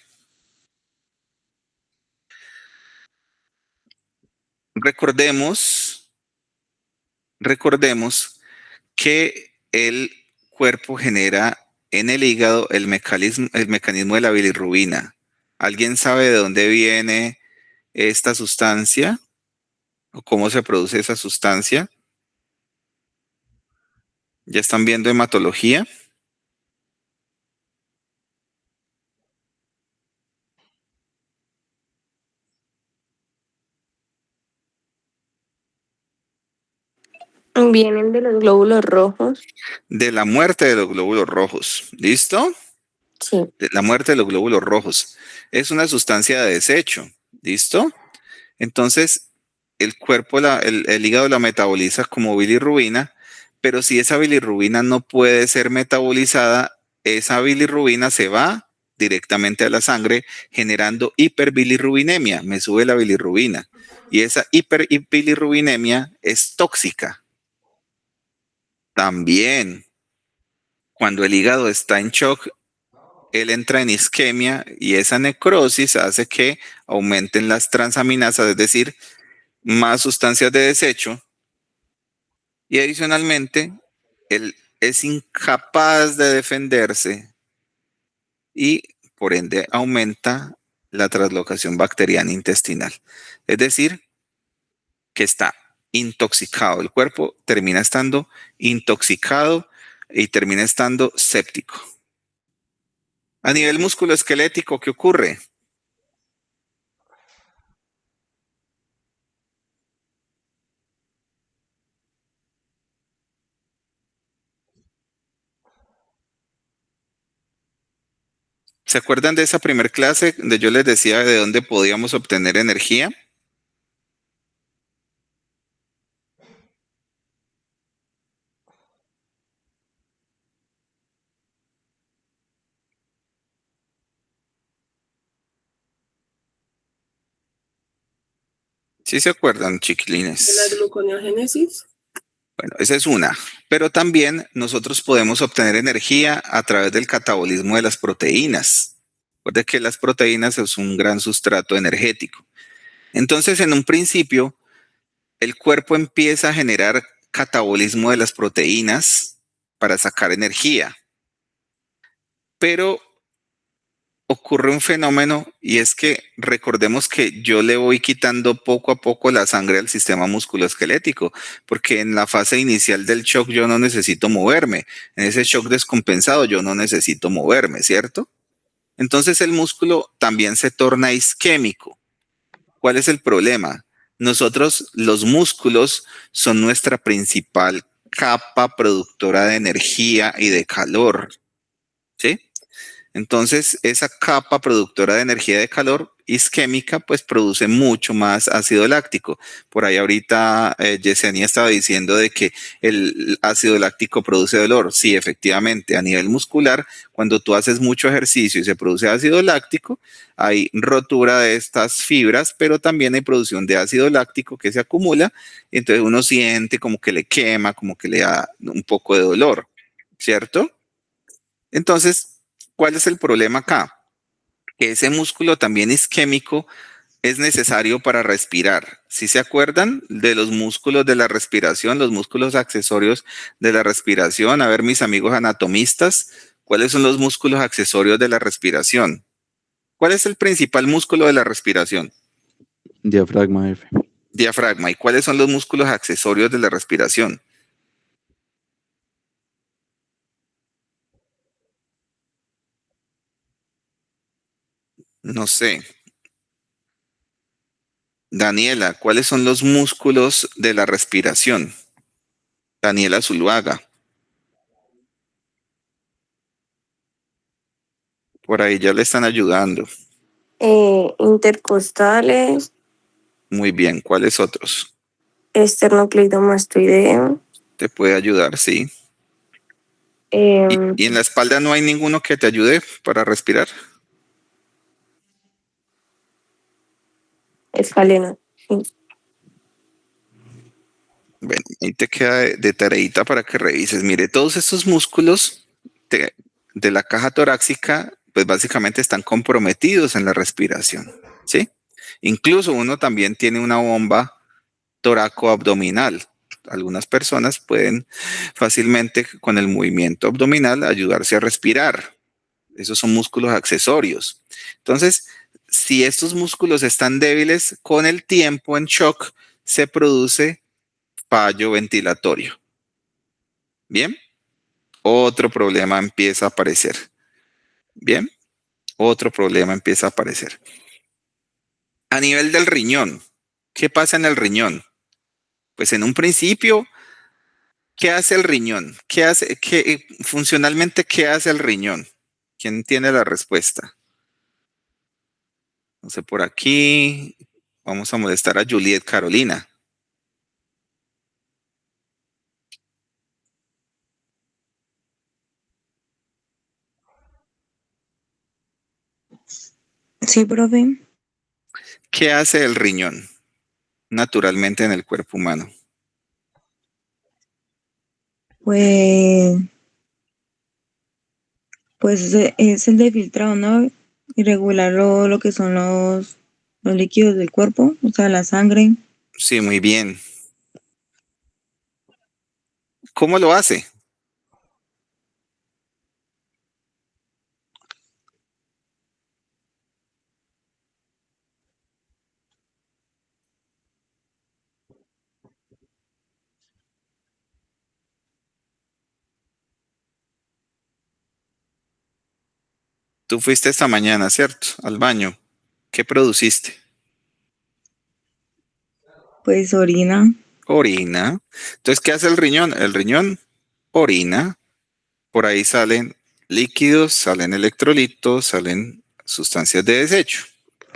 Recordemos que el cuerpo genera en el hígado el mecanismo de la bilirrubina. ¿Alguien sabe de dónde viene esta sustancia o cómo se produce esa sustancia? ¿Ya están viendo hematología? Vienen de los glóbulos rojos. De la muerte de los glóbulos rojos. ¿Listo? Sí. De la muerte de los glóbulos rojos. Es una sustancia de desecho. ¿Listo? Entonces, el cuerpo, el hígado la metaboliza como bilirrubina, pero si esa bilirrubina no puede ser metabolizada, esa bilirrubina se va directamente a la sangre generando hiperbilirrubinemia. Me sube la bilirrubina. Y esa hiperbilirrubinemia es tóxica. También, cuando el hígado está en shock, él entra en isquemia y esa necrosis hace que aumenten las transaminasas, es decir, más sustancias de desecho. Y adicionalmente, él es incapaz de defenderse y por ende aumenta la translocación bacteriana intestinal. Es decir, que está intoxicado. El cuerpo termina estando intoxicado y termina estando séptico. A nivel musculoesquelético, ¿qué ocurre? ¿Se acuerdan de esa primer clase donde yo les decía de dónde podíamos obtener energía? ¿Sí se acuerdan, ¿De la chiquilines? gluconeogénesis? Bueno, esa es una. Pero también nosotros podemos obtener energía a través del catabolismo de las proteínas. Recuerden que las proteínas es un gran sustrato energético. Entonces, en un principio, el cuerpo empieza a generar catabolismo de las proteínas para sacar energía. pero ocurre un fenómeno y es que recordemos que yo le voy quitando poco a poco la sangre al sistema musculoesquelético, porque en la fase inicial del shock yo no necesito moverme, en ese shock descompensado yo no necesito moverme, ¿cierto? Entonces el músculo también se torna isquémico. ¿Cuál es el problema? Nosotros, los músculos, son nuestra principal capa productora de energía y de calor, ¿sí? Entonces, esa capa productora de energía y de calor isquémica, pues produce mucho más ácido láctico. Por ahí ahorita Yesenia estaba diciendo de que el ácido láctico produce dolor. Sí, efectivamente, a nivel muscular, cuando tú haces mucho ejercicio y se produce ácido láctico, hay rotura de estas fibras, pero también hay producción de ácido láctico que se acumula. Entonces uno siente como que le quema, como que le da un poco de dolor, ¿cierto? Entonces, ¿cuál es el problema acá? Que ese músculo también isquémico es necesario para respirar. ¿Sí se acuerdan de los músculos de la respiración, los músculos accesorios de la respiración? A ver, mis amigos anatomistas, ¿cuáles son los músculos accesorios de la respiración? ¿Cuál es el principal músculo de la respiración? Diafragma, jefe. Diafragma. ¿Y cuáles son los músculos accesorios de la respiración? No sé. Daniela, ¿cuáles son los músculos de la respiración? Daniela Zuluaga. Por ahí ya le están ayudando. Intercostales, Muy bien. ¿Cuáles otros? esternocleidomastoideo. Te puede ayudar, sí. em, ¿Y en la espalda no hay ninguno que te ayude para respirar? Escaleno. Sí. Bueno, ahí te queda de tareita para que revises. Mire, todos estos músculos de la caja torácica, pues básicamente están comprometidos en la respiración, ¿sí? Incluso uno también tiene una bomba toracoabdominal. Algunas personas pueden fácilmente con el movimiento abdominal ayudarse a respirar. Esos son músculos accesorios. Entonces, si estos músculos están débiles, con el tiempo en shock se produce fallo ventilatorio. Bien, otro problema empieza a aparecer. Bien, otro problema empieza a aparecer. A nivel del riñón, ¿qué pasa en el riñón? Pues en un principio, ¿qué hace el riñón? Funcionalmente, qué hace el riñón? ¿Quién tiene la respuesta? No sé, por aquí vamos a molestar a Juliet Carolina. Sí, profe. ¿Qué hace el riñón naturalmente en el cuerpo humano? Pues, pues es el de filtrado, ¿no? Y regular lo que son los líquidos del cuerpo, o sea, la sangre. Sí, muy bien. ¿Cómo lo hace? Tú fuiste esta mañana, ¿cierto? Al baño. ¿Qué produciste? Pues orina. Orina. Entonces, ¿qué hace el riñón? El riñón orina. Por ahí salen líquidos, salen electrolitos, salen sustancias de desecho.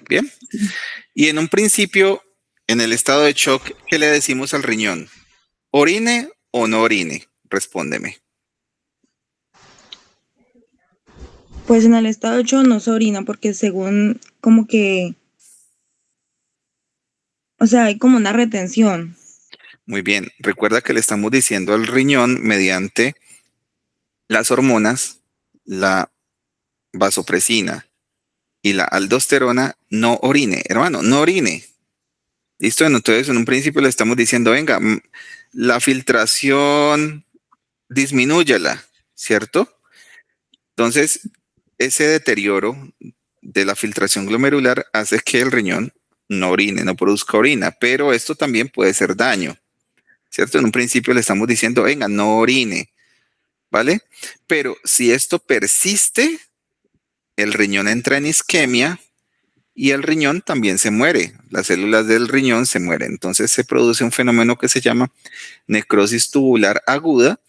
Bien. Y en un principio, en el estado de shock, ¿qué le decimos al riñón? ¿Orine o no orine? Respóndeme. Pues en el estado 8 no se orina porque según como que, o sea, hay como una retención. Muy bien. Recuerda que le estamos diciendo al riñón mediante las hormonas, la vasopresina y la aldosterona, no orine, hermano, no orine. ¿Listo? Entonces, en un principio le estamos diciendo, venga, la filtración disminúyala, ¿cierto? Entonces, ese deterioro de la filtración glomerular hace que el riñón no orine, no produzca orina, pero esto también puede ser daño, ¿cierto? En un principio le estamos diciendo, venga, no orine, ¿vale? Pero si esto persiste, el riñón entra en isquemia y el riñón también se muere, las células del riñón se mueren, entonces se produce un fenómeno que se llama necrosis tubular aguda,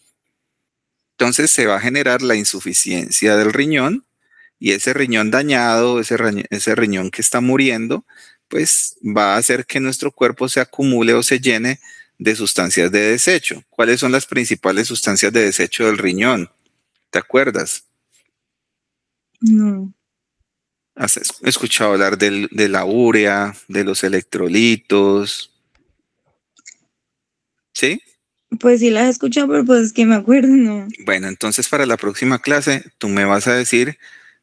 entonces se va a generar la insuficiencia del riñón y ese riñón dañado, ese riñón que está muriendo, pues va a hacer que nuestro cuerpo se acumule o se llene de sustancias de desecho. ¿Cuáles son las principales sustancias de desecho del riñón? ¿Te acuerdas? No. ¿Has escuchado hablar de la urea, de los electrolitos? ¿Sí? Pues sí las he escuchado, pero pues que me acuerdo, no. Bueno, entonces para la próxima clase tú me vas a decir,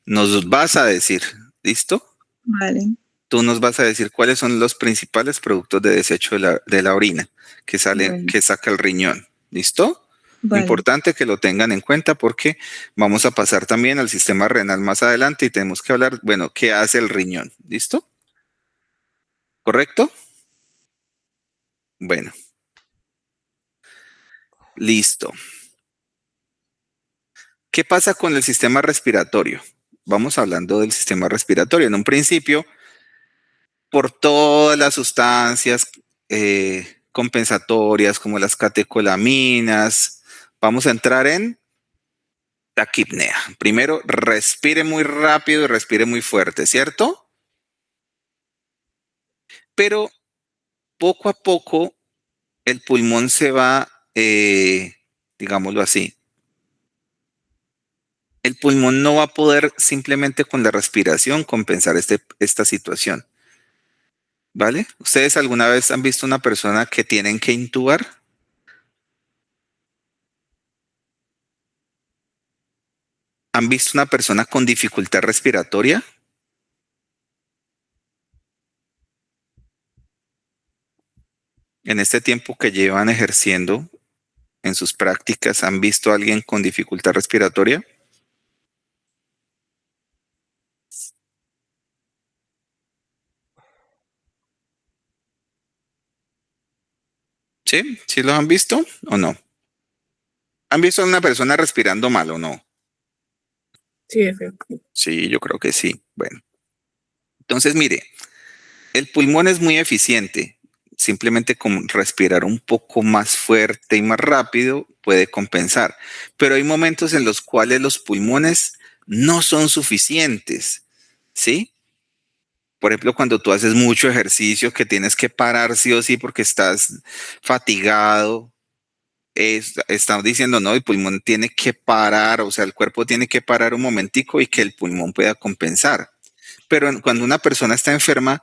nos vas a decir, ¿listo? Vale, Tú nos vas a decir cuáles son los principales productos de desecho de la orina que sale, bueno, que saca el riñón. ¿Listo? vale. Importante que lo tengan en cuenta porque vamos a pasar también al sistema renal más adelante y tenemos que hablar, bueno, ¿qué hace el riñón? ¿Listo? ¿Correcto? Bueno, listo. ¿Qué pasa con el sistema respiratorio? Vamos hablando del sistema respiratorio. En un principio, por todas las sustancias compensatorias como las catecolaminas, vamos a entrar en taquipnea. Primero, respire muy rápido y respire muy fuerte, ¿cierto? Pero poco a poco el pulmón se va, digámoslo así, el pulmón no va a poder simplemente con la respiración compensar esta situación, ¿vale? ¿Ustedes alguna vez han visto una persona que tienen que intubar? ¿Han visto una persona con dificultad respiratoria? En este tiempo que llevan ejerciendo en sus prácticas, ¿han visto a alguien con dificultad respiratoria? ¿Sí? ¿Sí los han visto o no? ¿Han visto a una persona respirando mal o no? Sí, F. Sí, yo creo que sí. Bueno, entonces mire, el pulmón es muy eficiente. Simplemente con respirar un poco más fuerte y más rápido puede compensar. Pero hay momentos en los cuales los pulmones no son suficientes, ¿sí? Por ejemplo, cuando tú haces mucho ejercicio que tienes que parar sí o sí porque estás fatigado, estamos diciendo, no, el pulmón tiene que parar, o sea, el cuerpo tiene que parar un momentico y que el pulmón pueda compensar. Pero cuando una persona está enferma,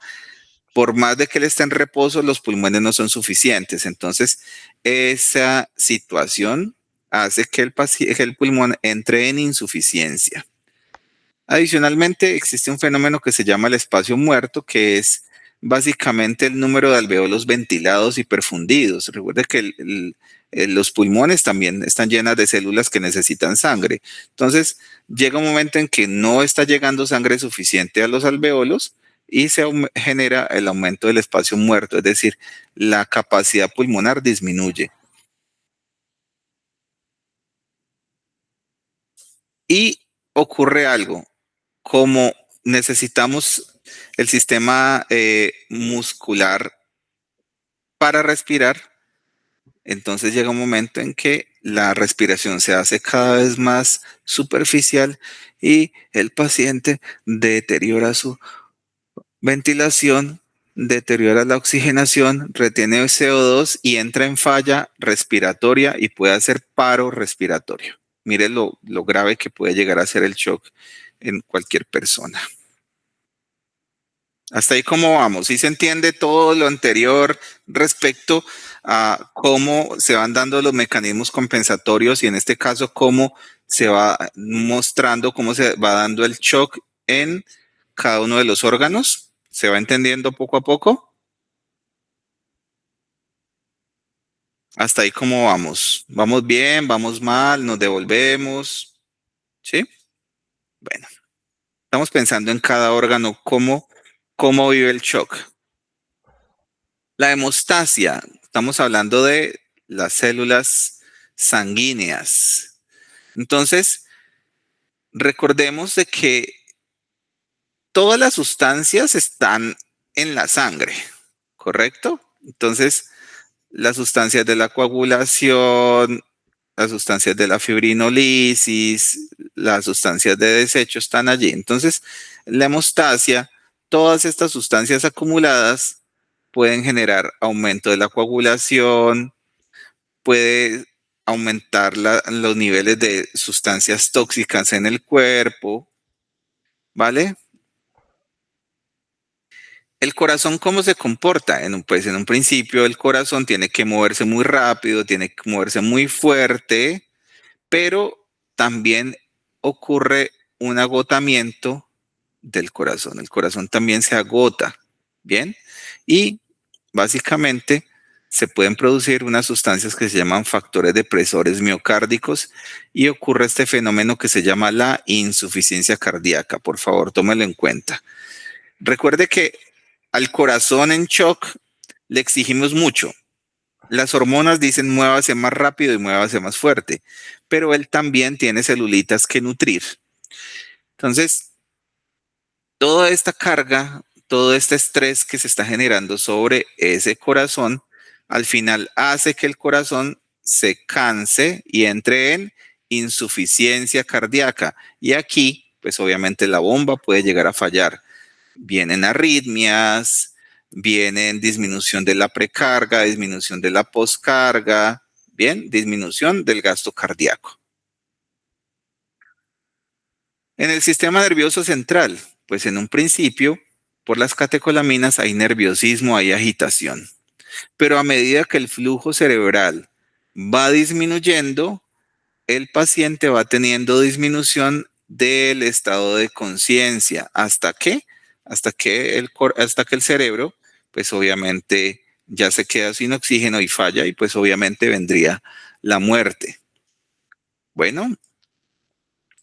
por más de que él esté en reposo, los pulmones no son suficientes. Entonces, esa situación hace que que el pulmón entre en insuficiencia. Adicionalmente, existe un fenómeno que se llama el espacio muerto, que es básicamente el número de alvéolos ventilados y perfundidos. Recuerde que los pulmones también están llenas de células que necesitan sangre. Entonces, llega un momento en que no está llegando sangre suficiente a los alvéolos y se genera el aumento del espacio muerto, es decir, la capacidad pulmonar disminuye. Y ocurre algo, como necesitamos el sistema muscular para respirar, entonces llega un momento en que la respiración se hace cada vez más superficial y el paciente deteriora su ventilación, deteriora la oxigenación, retiene CO2 y entra en falla respiratoria y puede hacer paro respiratorio. Mire lo grave que puede llegar a ser el shock en cualquier persona. Hasta ahí cómo vamos. ¿Sí se entiende todo lo anterior respecto a cómo se van dando los mecanismos compensatorios y en este caso cómo se va mostrando, cómo se va dando el shock en cada uno de los órganos? ¿Se va entendiendo poco a poco? Hasta ahí cómo vamos. ¿Vamos bien? ¿Vamos mal? ¿Nos devolvemos? ¿Sí? Bueno. Estamos pensando en cada órgano, cómo vive el shock. La hemostasia, estamos hablando de las células sanguíneas. Entonces, recordemos de que todas las sustancias están en la sangre, ¿correcto? Entonces, las sustancias de la coagulación, las sustancias de la fibrinolisis, las sustancias de desecho están allí. Entonces, la hemostasia, todas estas sustancias acumuladas pueden generar aumento de la coagulación, puede aumentar los niveles de sustancias tóxicas en el cuerpo, ¿vale? El corazón, ¿cómo se comporta? Pues en un principio el corazón tiene que moverse muy rápido, tiene que moverse muy fuerte, pero también ocurre un agotamiento del corazón. El corazón también se agota, ¿bien? Y básicamente se pueden producir unas sustancias que se llaman factores depresores miocárdicos y ocurre este fenómeno que se llama la insuficiencia cardíaca. Por favor, tómelo en cuenta. Recuerde que al corazón en shock le exigimos mucho. Las hormonas dicen muévase más rápido y muévase más fuerte, pero él también tiene celulitas que nutrir. Entonces, toda esta carga, todo este estrés que se está generando sobre ese corazón, al final hace que el corazón se canse y entre en insuficiencia cardíaca. Y aquí, pues obviamente la bomba puede llegar a fallar. Vienen arritmias, vienen disminución de la precarga, disminución de la poscarga, bien, disminución del gasto cardíaco. En el sistema nervioso central, pues en un principio, por las catecolaminas hay nerviosismo, hay agitación. Pero a medida que el flujo cerebral va disminuyendo, el paciente va teniendo disminución del estado de conciencia. ¿Hasta qué? Hasta que el cerebro, pues obviamente ya se queda sin oxígeno y falla y pues obviamente vendría la muerte. Bueno,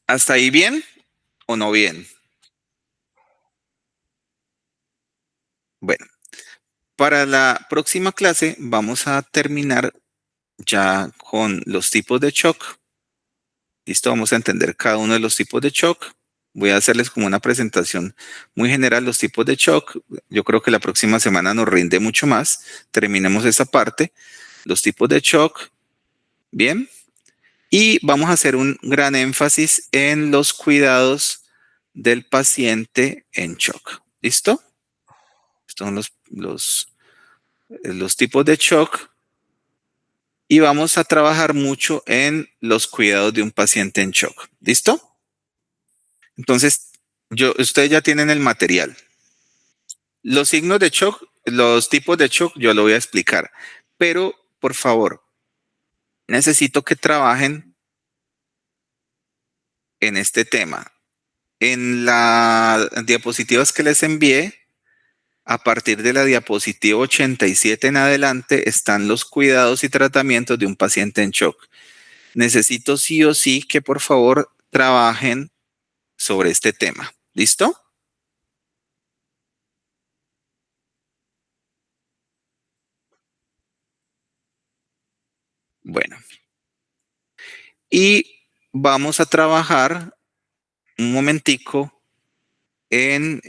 ¿hasta ahí bien o no bien? Bueno, para la próxima clase vamos a terminar ya con los tipos de shock. Listo, vamos a entender cada uno de los tipos de shock. Voy a hacerles como una presentación muy general los tipos de shock. Yo creo que la próxima semana nos rinde mucho más. Terminemos esa parte. Los tipos de shock. Bien. Y vamos a hacer un gran énfasis en los cuidados del paciente en shock. ¿Listo? Estos son los tipos de shock. Y vamos a trabajar mucho en los cuidados de un paciente en shock. ¿Listo? Entonces, ustedes ya tienen el material. Los signos de shock, los tipos de shock, yo lo voy a explicar. Pero, por favor, necesito que trabajen en este tema. En las diapositivas que les envié, a partir de la diapositiva 87 en adelante, están los cuidados y tratamientos de un paciente en shock. Necesito sí o sí que, por favor, trabajen sobre este tema. ¿Listo? Bueno. Y vamos a trabajar un momentico en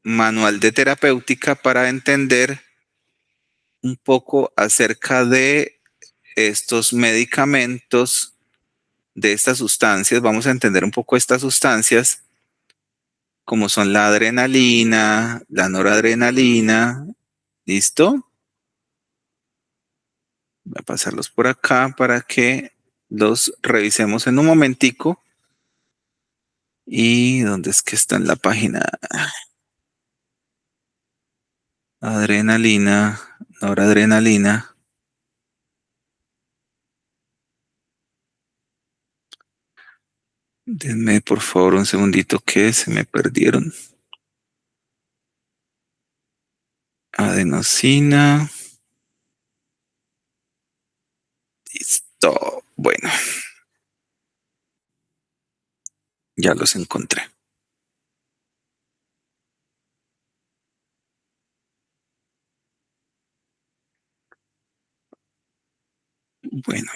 manual de terapéutica para entender un poco acerca de estos medicamentos, de estas sustancias. Vamos a entender un poco estas sustancias, como son la adrenalina, la noradrenalina. ¿Listo? Voy a pasarlos por acá para que los revisemos en un momentico. ¿Y dónde es que está en la página? Adrenalina, noradrenalina. Denme por favor un segundito que se me perdieron. Adenosina. Listo. Bueno. Ya los encontré. Bueno.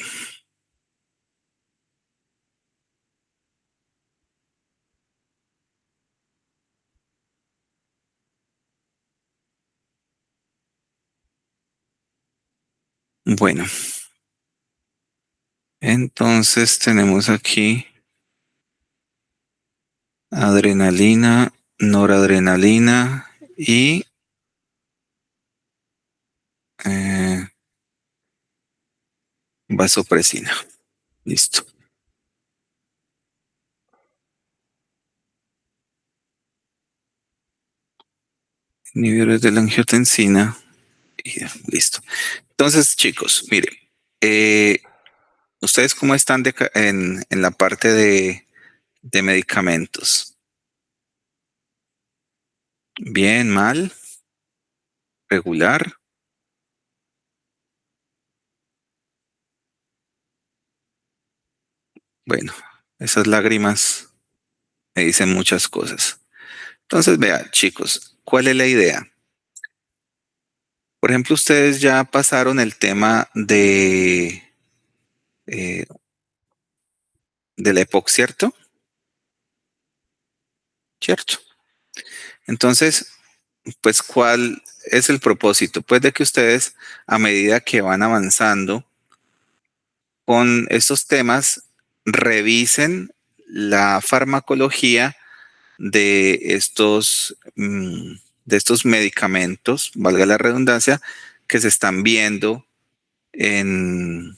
Bueno. Entonces tenemos aquí adrenalina, noradrenalina y vasopresina. Listo. Niveles de la angiotensina. Y listo. Entonces, chicos, miren, ¿ustedes cómo están en la parte de medicamentos? ¿Bien, mal, regular? Bueno, esas lágrimas me dicen muchas cosas. Entonces, vean, chicos, ¿cuál es la idea? Por ejemplo, ustedes ya pasaron el tema de la EPOC, ¿cierto? ¿Cierto? Entonces, pues, ¿cuál es el propósito? Pues de que ustedes, a medida que van avanzando con estos temas, revisen la farmacología de estos medicamentos, valga la redundancia, que se están viendo en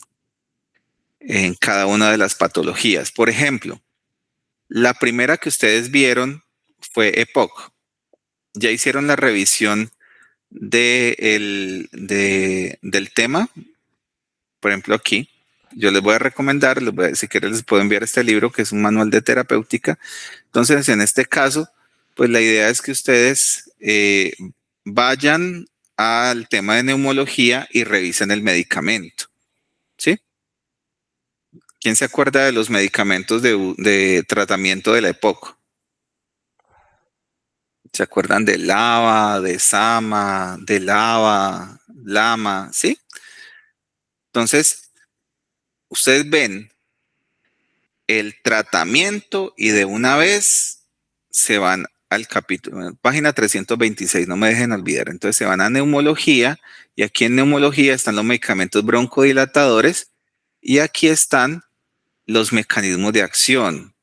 cada una de las patologías. Por ejemplo, la primera que ustedes vieron fue EPOC. ¿Ya hicieron la revisión del tema? Por ejemplo, aquí. Yo les voy a recomendar, si quieren les puedo enviar este libro que es un manual de terapéutica. Entonces, en este caso, pues la idea es que ustedes vayan al tema de neumología y revisen el medicamento. ¿Sí? ¿Quién se acuerda de los medicamentos de tratamiento de la EPOC? ¿Se acuerdan de LAVA, de SAMA, de LAVA, LAMA? ¿Sí? Entonces, ustedes ven el tratamiento y de una vez se van al capítulo, página 326, no me dejen olvidar. Entonces se van a neumología y aquí en neumología están los medicamentos broncodilatadores y aquí están los mecanismos de acción.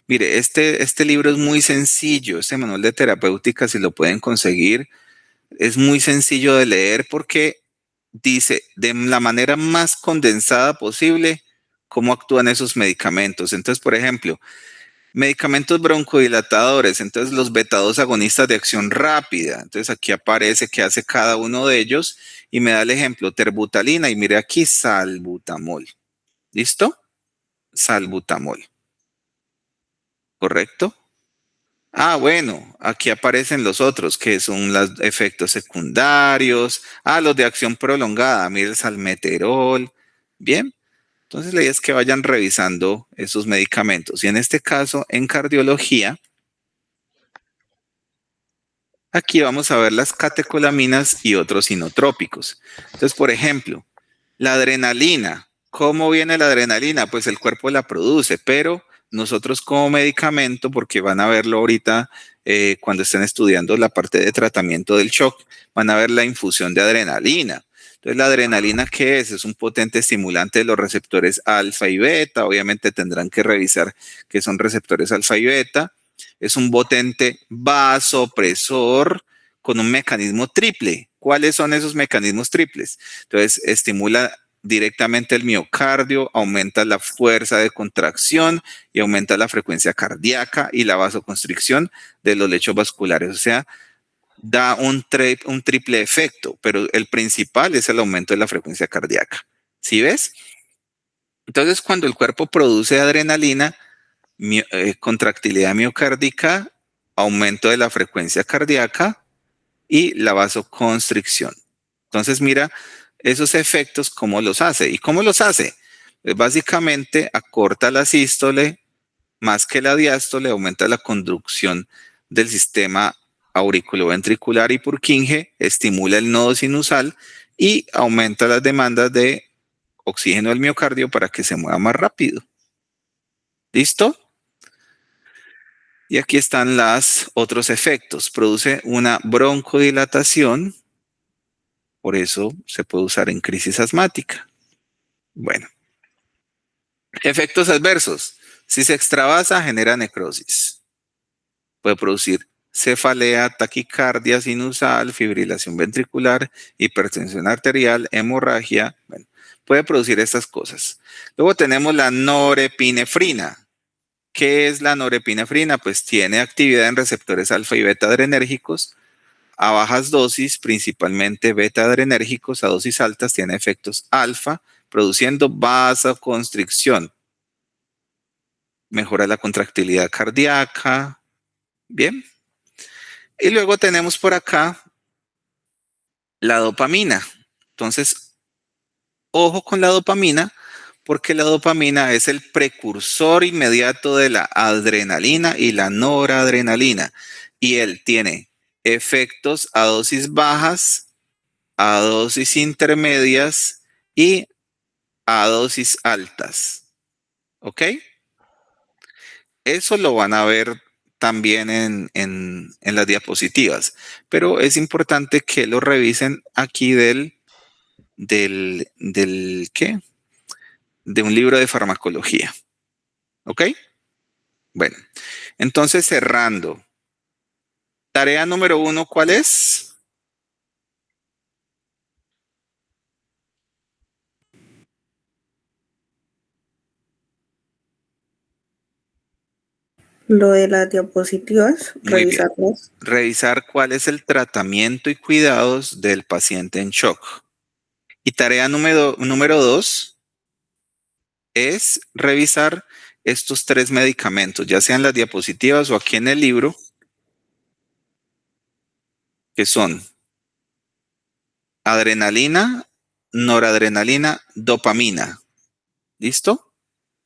Mire, este libro es muy sencillo, este manual de terapéutica, si lo pueden conseguir, es muy sencillo de leer porque dice de la manera más condensada posible cómo actúan esos medicamentos. Entonces, por ejemplo, medicamentos broncodilatadores, entonces los beta-2 agonistas de acción rápida. Entonces aquí aparece qué hace cada uno de ellos y me da el ejemplo, terbutalina y mire aquí salbutamol. ¿Listo? Salbutamol. ¿Correcto? Ah, bueno, aquí aparecen los otros, que son los efectos secundarios. Ah, los de acción prolongada, mire el salmeterol. Bien, entonces la idea es que vayan revisando esos medicamentos. Y en este caso, en cardiología, aquí vamos a ver las catecolaminas y otros inotrópicos. Entonces, por ejemplo, la adrenalina. ¿Cómo viene la adrenalina? Pues el cuerpo la produce, pero nosotros como medicamento, porque van a verlo ahorita cuando estén estudiando la parte de tratamiento del shock, van a ver la infusión de adrenalina. Entonces, ¿la adrenalina qué es? Es un potente estimulante de los receptores alfa y beta. Obviamente tendrán que revisar qué son receptores alfa y beta. Es un potente vasopresor con un mecanismo triple. ¿Cuáles son esos mecanismos triples? Entonces, estimula directamente el miocardio, aumenta la fuerza de contracción y aumenta la frecuencia cardíaca y la vasoconstricción de los lechos vasculares. O sea, da un triple efecto, pero el principal es el aumento de la frecuencia cardíaca. ¿Sí ves? Entonces, cuando el cuerpo produce adrenalina, contractilidad miocárdica, aumento de la frecuencia cardíaca y la vasoconstricción. Entonces, mira esos efectos, ¿cómo los hace? ¿Y cómo los hace? Pues básicamente acorta la sístole más que la diástole, aumenta la conducción del sistema auriculoventricular y Purkinje, estimula el nodo sinusal y aumenta las demandas de oxígeno al miocardio para que se mueva más rápido. ¿Listo? Y aquí están los otros efectos. Produce una broncodilatación, por eso se puede usar en crisis asmática. Bueno. Efectos adversos. Si se extravasa, genera necrosis. Puede producir cefalea, taquicardia sinusal, fibrilación ventricular, hipertensión arterial, hemorragia. Bueno, puede producir estas cosas. Luego tenemos la norepinefrina. ¿Qué es la norepinefrina? Pues tiene actividad en receptores alfa y beta adrenérgicos a bajas dosis, principalmente beta adrenérgicos. A dosis altas tiene efectos alfa, produciendo vasoconstricción. Mejora la contractilidad cardíaca. Bien. Y luego tenemos por acá la dopamina. Entonces, ojo con la dopamina, porque la dopamina es el precursor inmediato de la adrenalina y la noradrenalina. Y él tiene efectos a dosis bajas, a dosis intermedias y a dosis altas. ¿Ok? Eso lo van a ver también en las diapositivas, pero es importante que lo revisen aquí ¿qué? De un libro de farmacología. ¿Ok? Bueno, entonces cerrando. Tarea número 1, ¿cuál es? Lo de las diapositivas, Muy bien. revisarlas. Revisar cuál es el tratamiento y cuidados del paciente en shock. Y tarea número 2 es revisar estos 3 medicamentos, ya sean las diapositivas o aquí en el libro, que son adrenalina, noradrenalina, dopamina. ¿Listo?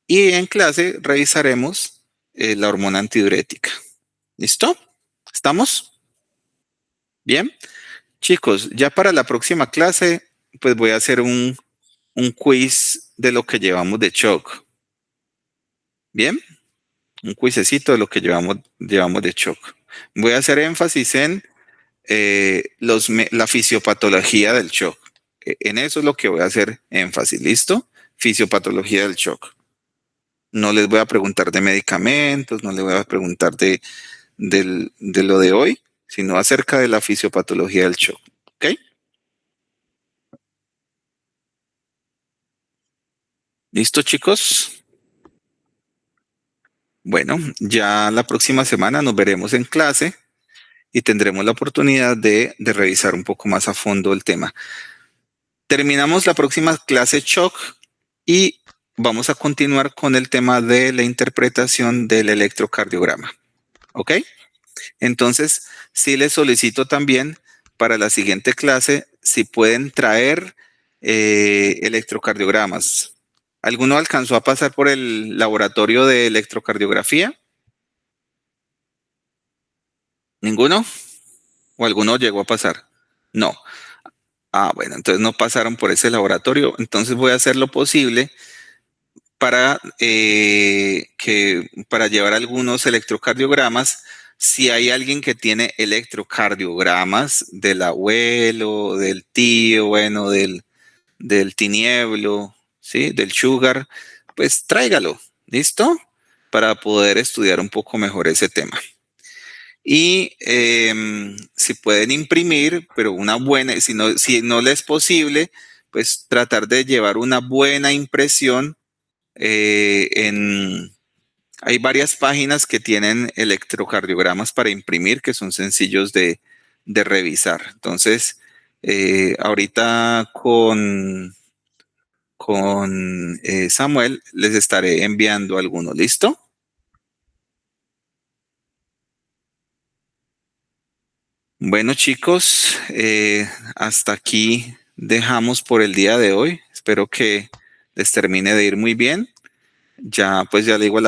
Y en clase revisaremos la hormona antidiurética. ¿Listo? ¿Estamos? Bien. Chicos, ya para la próxima clase, pues voy a hacer un quiz de lo que llevamos de shock. Bien. Un quizecito de lo que llevamos de shock. Voy a hacer énfasis en la fisiopatología del shock. En eso es lo que voy a hacer énfasis. ¿Listo? Fisiopatología del shock. No les voy a preguntar de medicamentos, no les voy a preguntar de lo de hoy, sino acerca de la fisiopatología del shock. ¿Ok? ¿Listo, chicos? Bueno, ya la próxima semana nos veremos en clase y tendremos la oportunidad de revisar un poco más a fondo el tema. Terminamos la próxima clase shock y vamos a continuar con el tema de la interpretación del electrocardiograma. ¿Ok? Entonces, sí les solicito también para la siguiente clase si pueden traer electrocardiogramas. ¿Alguno alcanzó a pasar por el laboratorio de electrocardiografía? ¿Ninguno? ¿O alguno llegó a pasar? No. Ah, bueno, entonces no pasaron por ese laboratorio. Entonces voy a hacer lo posible para llevar algunos electrocardiogramas. Si hay alguien que tiene electrocardiogramas del abuelo, del tío, bueno, del tinieblo, ¿sí? Del sugar, pues tráigalo, ¿listo? Para poder estudiar un poco mejor ese tema. Y si pueden imprimir, pero una buena, si no les es posible, pues tratar de llevar una buena impresión. Hay varias páginas que tienen electrocardiogramas para imprimir que son sencillos de revisar. Entonces, ahorita con Samuel les estaré enviando algunos. ¿Listo? Bueno, chicos, hasta aquí dejamos por el día de hoy. Espero que les termine de ir muy bien. Ya, pues ya le digo a la